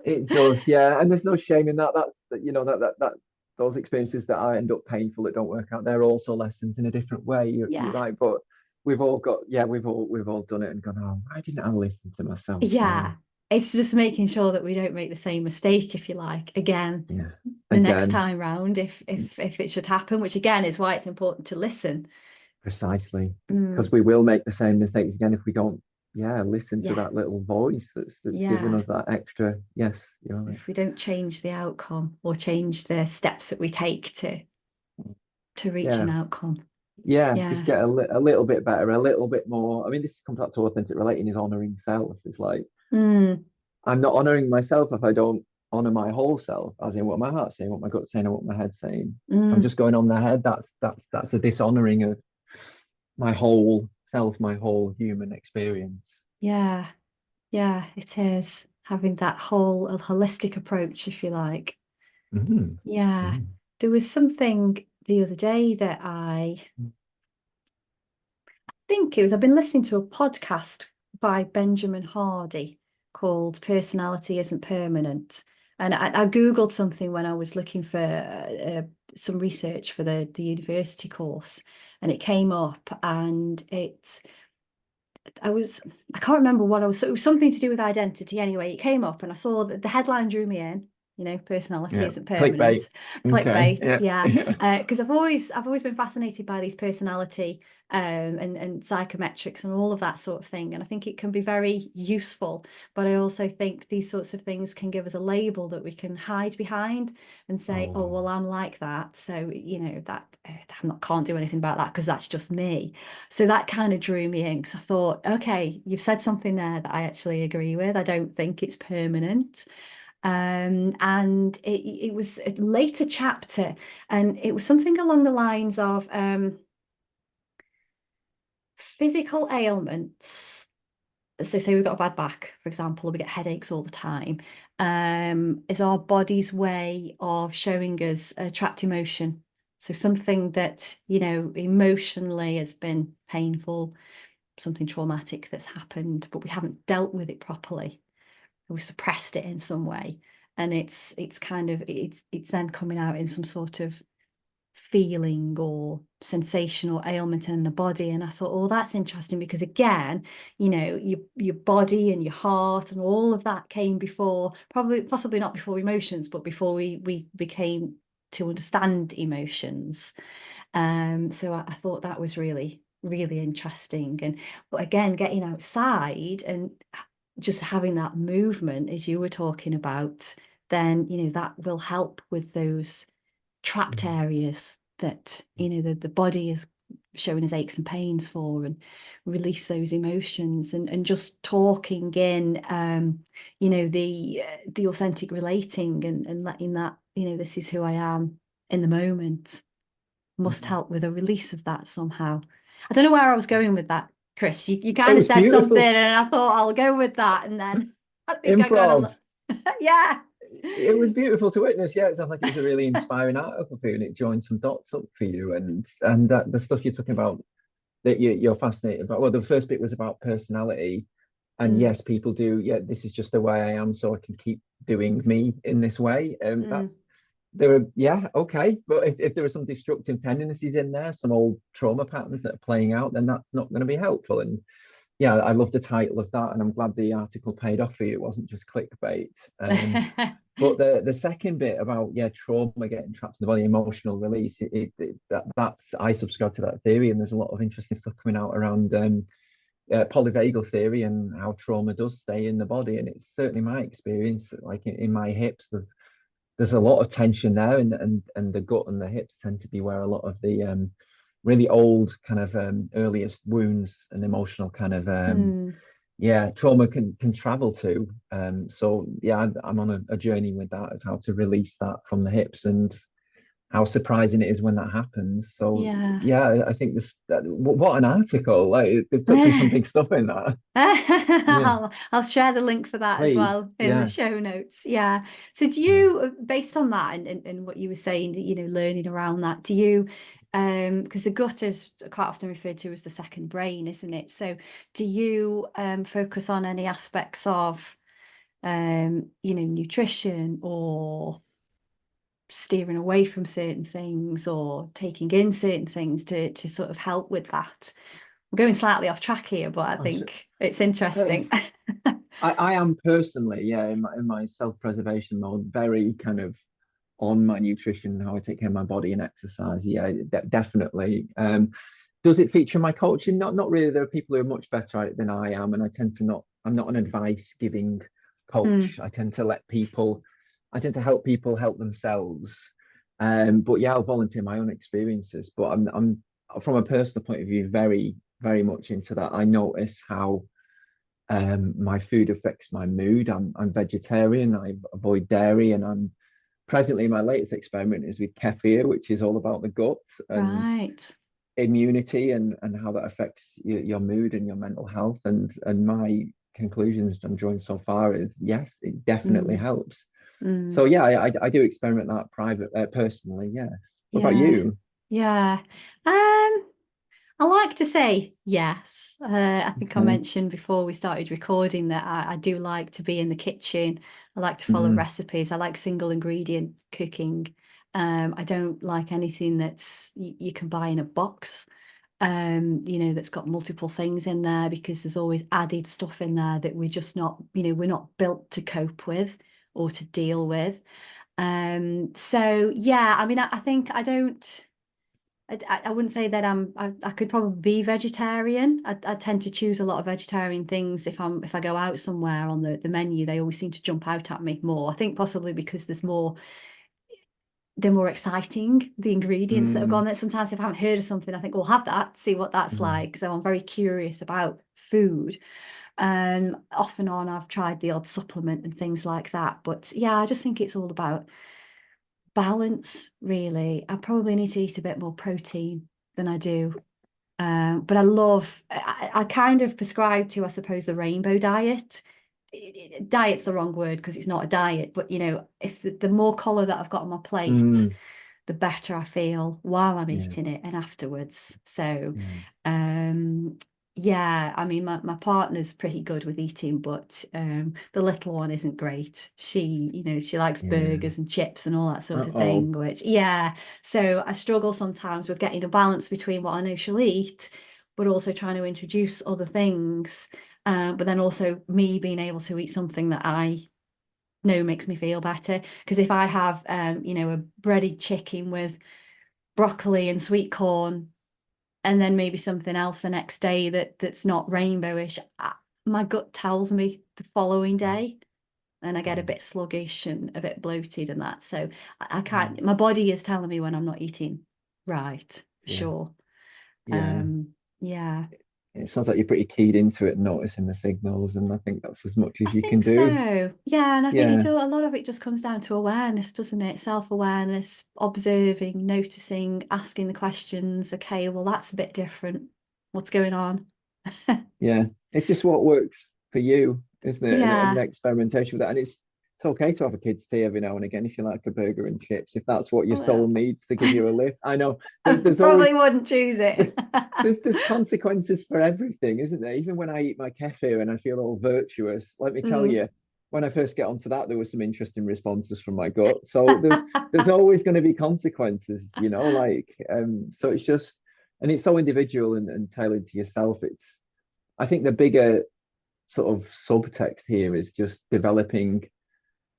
It does, yeah. And there's no shame in that. That's that, that those experiences that I end up painful that don't work out, they're also lessons in a different way. You're Yeah. right, but we've all got, yeah, we've all done it and gone, oh, why didn't I listen to myself Yeah, there? it's just making sure that we don't make the same mistake, if you like, again, Yeah. the next Again, time round, if it should happen, which again is why it's important to listen. precisely. Because Mm, we will make the same mistakes again if we don't, yeah, listen to yeah, that little voice that's giving yeah. us that extra, yes, you're right. If we don't change the outcome or change the steps that we take to reach an Yeah. outcome. Yeah, just Yeah. get a little bit better, a little bit more. I mean, this comes back to authentic relating is honoring self. It's like Mm, I'm not honoring myself if I don't honor my whole self, as in what my heart's saying, what my gut's saying, and what my head's saying. If I'm mm, just going on the head, that's a dishonoring of my whole self, my whole human experience. yeah. Yeah, it is having that whole a holistic approach, if you like. Mhm. Yeah. Mm. There was something the other day that I think it was I've been listening to a podcast by Benjamin Hardy called Personality Isn't Permanent. And I Googled something when I was looking for some research for the university course, and it came up, and I can't remember what I was, it was something to do with identity anyway. It came up and I saw that the headline drew me in, personality Yeah. isn't Clickbait. permanent. Okay. Clickbait, Yeah. yeah. Yeah. Because I've always been fascinated by these personality and psychometrics and all of that sort of thing. And I think it can be very useful, but I also think these sorts of things can give us a label that we can hide behind and say, oh, Oh. well, I'm like that. So, that can't do anything about that because that's just me. So that kind of drew me in because I thought, okay, you've said something there that I actually agree with. I don't think it's permanent. And it was a later chapter, and it was something along the lines of physical ailments. So say we've got a bad back, for example, or we get headaches all the time, is our body's way of showing us a trapped emotion. So something that, emotionally has been painful, something traumatic that's happened, but we haven't dealt with it properly. We've suppressed it in some way. And it's kind of it's then coming out in some sort of feeling or sensation or ailment in the body. And I thought, oh, that's interesting because again, your body and your heart and all of that came before, probably possibly not before emotions, but before we became to understand emotions. So I thought that was really, really interesting. But again, getting outside and just having that movement, as you were talking about, then that will help with those trapped Mm. areas that the body is showing us aches and pains for, and release those emotions, and just talking in the authentic relating, and letting that this is who I am in the moment must Mm. help with a release of that somehow. I don't know where I was going with that, Chris. You It kind of was said something, beautiful. and I thought I'll go with that, and then I think I got Improv. a yeah. It was beautiful to witness. Yeah, it sounds like it was a really inspiring article for you, and it joined some dots up for you. And that the stuff you're talking about that you're fascinated about. Well, the first bit was about personality, and Mm, yes, people do. Yeah, this is just the way I am, so I can keep doing me in this way. mm, There are, yeah, okay, but if there are some destructive tendencies in there, some old trauma patterns that are playing out, then that's not going to be helpful. And yeah, I love the title of that, and I'm glad the article paid off for you. It wasn't just clickbait. But the second bit about, yeah, trauma getting trapped in the body, emotional release, that's, I subscribe to that theory, and there's a lot of interesting stuff coming out around polyvagal theory and how trauma does stay in the body. And it's certainly my experience, like in my hips, there's a lot of tension there, and the gut and the hips tend to be where a lot of the really old kind of earliest wounds and emotional kind of Hmm. yeah, trauma can travel to. So yeah, I'm on a journey with that, as how to release that from the hips, and how surprising it is when that happens. So Yeah. yeah, I think what an article. Like, they've touched on some big stuff in that. Yeah, I'll share the link for that as please. well in the Yeah, show notes. Yeah. So do yeah. you, based on that and what you were saying, you know, learning around that, do you, because the gut is quite often referred to as the second brain, isn't it? So do you focus on any aspects of, you know, nutrition or steering away from certain things or taking in certain things to sort of help with that? I'm going slightly off track here, but I I'm so, think it's uh, interesting. I am personally, yeah, in my self-preservation mode, very kind of on my nutrition, how I take care of my body and exercise. Yeah, definitely. Does it feature in my coaching? Not really. There are people who are much better at it than I am, and I tend to not. I'm not an advice giving Mm, coach. I tend to help people help themselves. But yeah, I'll volunteer my own experiences. But I'm from a personal point of view, very much into that. I notice how my food affects my mood. I'm vegetarian. I avoid dairy, and I'm presently, my latest experiment is with kefir, which is all about the gut and right. immunity, and how that affects your mood and your mental health. And my conclusions I'm drawing so far is yes, it definitely Mm, helps. So mm, yeah, I do experiment that personally. Yes. What about yeah. you? Yeah. I like to say yes. I think I Okay. mentioned before we started recording that I do like to be in the kitchen. I like to follow Mm, recipes. I like single ingredient cooking. I don't like anything that's you can buy in a box. You know, that's got multiple things in there because there's always added stuff in there that we're just not, you know, we're not built to cope with or to deal with. So yeah, I mean, I think I don't. I wouldn't say that I could probably be vegetarian. I tend to choose a lot of vegetarian things if I go out somewhere on the menu. They always seem to jump out at me more. I think possibly because they're more exciting, the ingredients that have mm, gone there. Sometimes if I haven't heard of something, I think, well, have that, see what that's mm, like. So I'm very curious about food. Off and on, I've tried the odd supplement and things like that. But yeah, I just think it's all about balance, really. I probably need to eat a bit more protein than I do. But I kind of prescribe to, I suppose, the rainbow diet. Diet's the wrong word because it's not a diet, but you know, if the more colour that I've got on my plate, mm, the better I feel while I'm yeah, eating it and afterwards. So, yeah, um, yeah, I mean, my partner's pretty good with eating, but the little one isn't great. She, you know, she likes yeah. burgers and chips and all that sort of Uh-oh. thing, which, yeah. So I struggle sometimes with getting a balance between what I know she'll eat, but also trying to introduce other things. But then also me being able to eat something that I know makes me feel better. Because if I have, you know, a breaded chicken with broccoli and sweet corn, and then maybe something else the next day that's not rainbowish, my gut tells me the following day, and I get a Mm, bit sluggish and a bit bloated and that. So I mm, can't. My body is telling me when I'm not eating right, for yeah, sure. yeah. Um, yeah. It sounds like you're pretty keyed into it, noticing the signals, and I think that's as much I as you can think do. so. Yeah, and I think Yeah, a lot of it just comes down to awareness, doesn't it? Self-awareness, observing, noticing, asking the questions. Okay, well, that's a bit different. What's going on? yeah. It's just what works for you, isn't it? And Yeah. experimentation with that. And it's okay to have a kid's tea every now and again if you like a burger and chips, if that's what your soul Well, needs to give you a lift. I know there's probably always wouldn't choose it. there's consequences for everything, isn't there? Even when I eat my kefir and I feel all virtuous, let me tell Mm. you, when I first get onto that, there were some interesting responses from my gut. So there's always going to be consequences, like so it's just, and it's so individual and tailored to yourself. I think the bigger sort of subtext here is just developing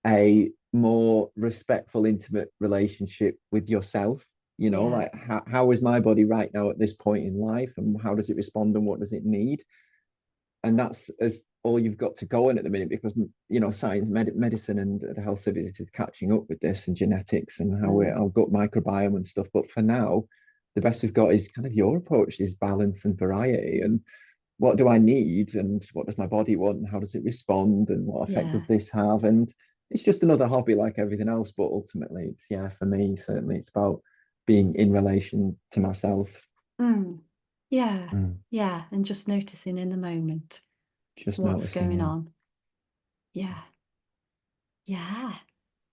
a more respectful, intimate relationship with yourself. You know, Yeah. like how is my body right now at this point in life, and how does it respond, and what does it need? And that's as all you've got to go on at the minute, because science, medicine, and the health service is catching up with this, and genetics, and our gut microbiome and stuff. But for now, the best we've got is kind of your approach, is balance and variety, and what do I need, and what does my body want, and how does it respond, and what effect Yeah. does this have? And it's just another hobby like everything else, but ultimately it's, yeah, for me certainly it's about being in relation to myself. Mm. Yeah. Mm. Yeah. And just noticing in the moment Just what's noticing, going yeah. on. Yeah. Yeah.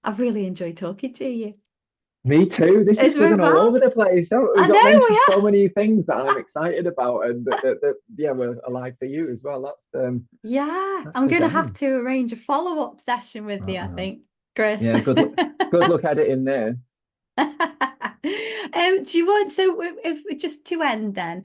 I've really enjoyed talking to you. Me too. This has It's been been all fab. over the place. I We got mentioned know, so many things that I'm excited about, and that yeah, we're alive for you as well. yeah. That's I'm the gonna have game. to arrange a follow-up session with you, I Uh-uh. think, Chris. Yeah, good luck editing this. Do you want so if just to end then,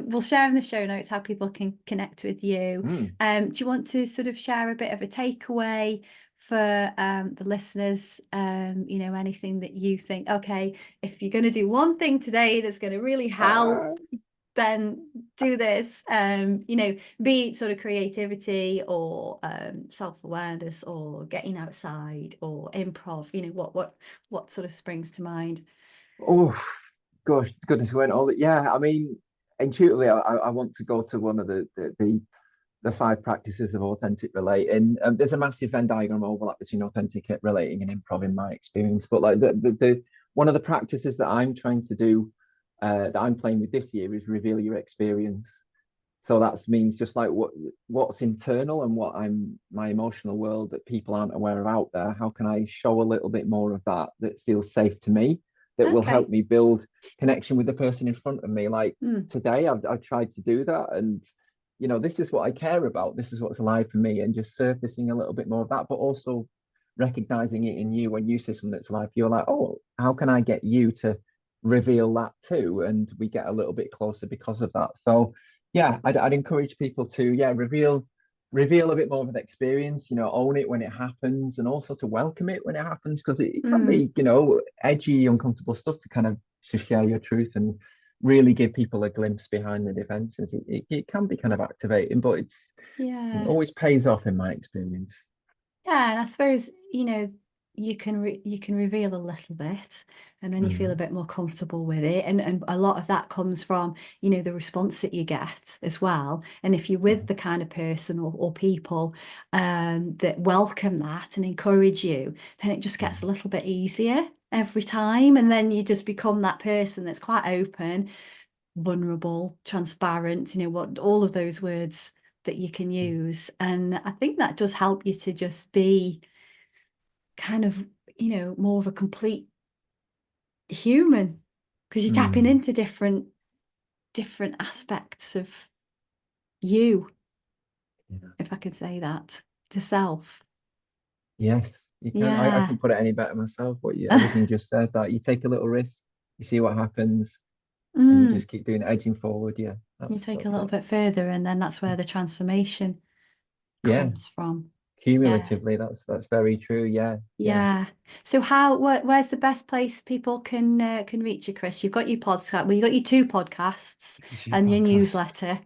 we'll share in the show notes how people can connect with you. Mm. Do you want to sort of share a bit of a takeaway for the listeners? Anything that you think, okay, if you're going to do one thing today that's going to really help, Uh, then do this. Be it sort of creativity or self-awareness or getting outside or improv. What sort of springs to mind? oh gosh, goodness, we went all. Yeah, I mean, intuitively, I want to go to one of the five practices of authentic relating. There's a massive Venn diagram overlap between authentic relating and improv in my experience. But like the one of the practices that I'm trying to do, that I'm playing with this year, is reveal your experience. So that means just like what's internal and what my emotional world that people aren't aware of out there. How can I show a little bit more of that feels safe to me, that will help Okay. me build connection with the person in front of me? Like Mm, today, I've tried to do that, and this is what I care about. This is what's alive for me, and just surfacing a little bit more of that, but also recognizing it in you when you say something that's alive. You're like, oh, how can I get you to reveal that too? And we get a little bit closer because of that. So yeah, I'd encourage people to, yeah, reveal a bit more of an experience, own it when it happens, and also to welcome it when it happens, because it can mm, be, edgy, uncomfortable stuff to kind of to share your truth and really give people a glimpse behind the defenses. It can be kind of activating, but it yeah. always pays off in my experience. Yeah, and I suppose, you can reveal a little bit and then you feel a Mm, bit more comfortable with it. And a lot of that comes from, the response that you get as well. And if you're with mm, the kind of person or people that welcome that and encourage you, then it just gets a mm, little bit easier every time. And then you just become that person that's quite open, vulnerable, transparent, what all of those words that you can mm, use. And I think that does help you to just be kind of, more of a complete human because you're tapping mm. into different aspects of you, Yeah. if I could say that, to self. Yes, you can. I Yeah. can put it any better myself. Everything you just said, that you take a little risk, you see what happens, and you Mm. just keep doing edging forward. Yeah, You that's take a that's little it. bit further, and then that's where the transformation Yeah, comes from. Yeah. cumulatively, that's very true. Yeah, yeah. Yeah. So where's the best place people can reach you, Chris? You've got your podcast, well, you've got your two podcasts It's your and your podcast. newsletter.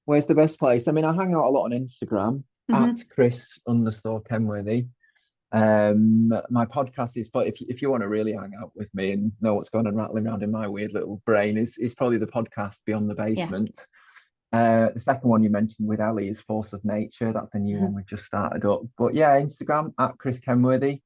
Where's the best place? I mean, I hang out a lot on Instagram at Hmm. Chris underscore Kenworthy. My podcast is, but if you want to really hang out with me and know what's going on rattling around in my weird little brain, is probably the podcast Beyond the Yeah. Basement. The second one you mentioned with Ellie is Force of Nature. That's the new one Mhm. we've just started up. But yeah, Instagram at Chris Kenworthy,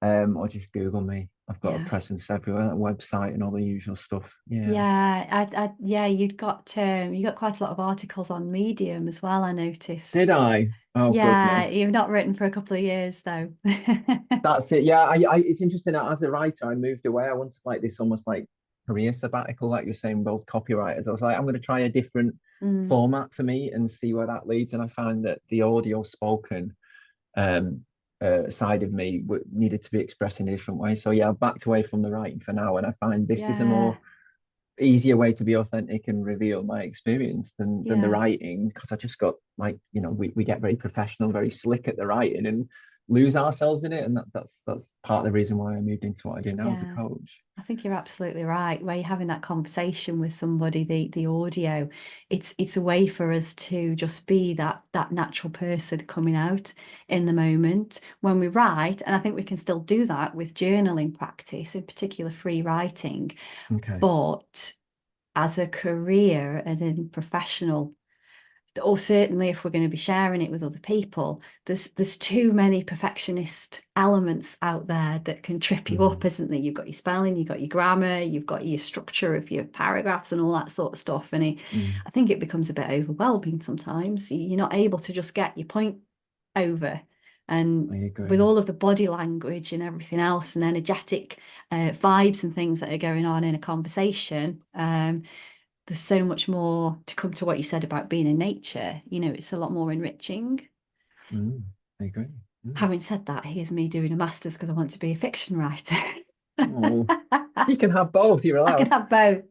or just Google me. I've got a Yeah. presence everywhere, a website and all the usual stuff. Yeah. Yeah. Yeah, you got quite a lot of articles on Medium as well, I noticed. Did I? Oh Yeah, goodness. you've not written for a couple of years though. That's it. Yeah, it's interesting. As a writer, I moved away. I wanted like this almost like career sabbatical, like you're saying, both copywriters. I was like, I'm going to try a different Mm, format for me and see where that leads. And I found that the audio spoken um, side of me needed to be expressed in a different way. So yeah, I backed away from the writing for now, and I find this is a more yeah. easier way to be authentic and reveal my experience than the Yeah. writing, because I just got like, we get very professional, very slick at the writing and lose ourselves in it. And that's part of the reason why I moved into what I do now as a Yeah. coach. I think you're absolutely right. Where you're having that conversation with somebody, the audio, it's a way for us to just be that natural person coming out in the moment when we write. And I think we can still do that with journaling practice, in particular free writing. Okay. But as a career and in professional, or certainly if we're going to be sharing it with other people, there's too many perfectionist elements out there that can trip you up, isn't there? You've got your spelling, you've got your grammar, you've got your structure of your paragraphs and all that sort of stuff. And I think it becomes a bit overwhelming sometimes. You're not able to just get your point over. And I with agree. all of the body language and everything else and energetic vibes and things that are going on in a conversation, there's so much more to come to what you said about being in nature. It's a lot more enriching. I agree. Having said that, here's me doing a master's because I want to be a fiction writer. Oh, you can have both, you're I can allowed. have both.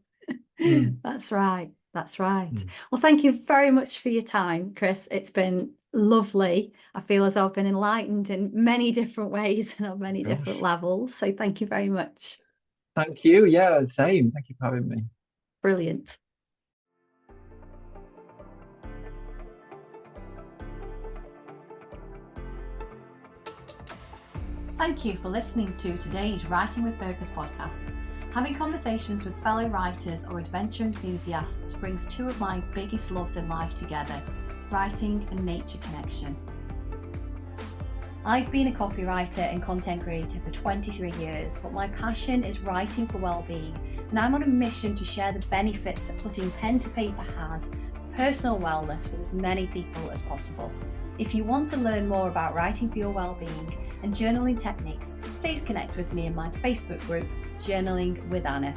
Mm. That's right. That's right. Mm. Well, thank you very much for your time, Chris. It's been lovely. I feel as though I've been enlightened in many different ways and on many different Gosh, levels. So thank you very much. thank you. Yeah, same. Thank you for having me. Brilliant. Thank you for listening to today's Writing with Purpose podcast. Having conversations with fellow writers or adventure enthusiasts brings two of my biggest loves in life together, writing and nature connection. I've been a copywriter and content creator for 23 years, but my passion is writing for well-being, and I'm on a mission to share the benefits that putting pen to paper has for personal wellness with as many people as possible. If you want to learn more about writing for your well-being and journaling techniques, please connect with me in my Facebook group, Journaling with Anna.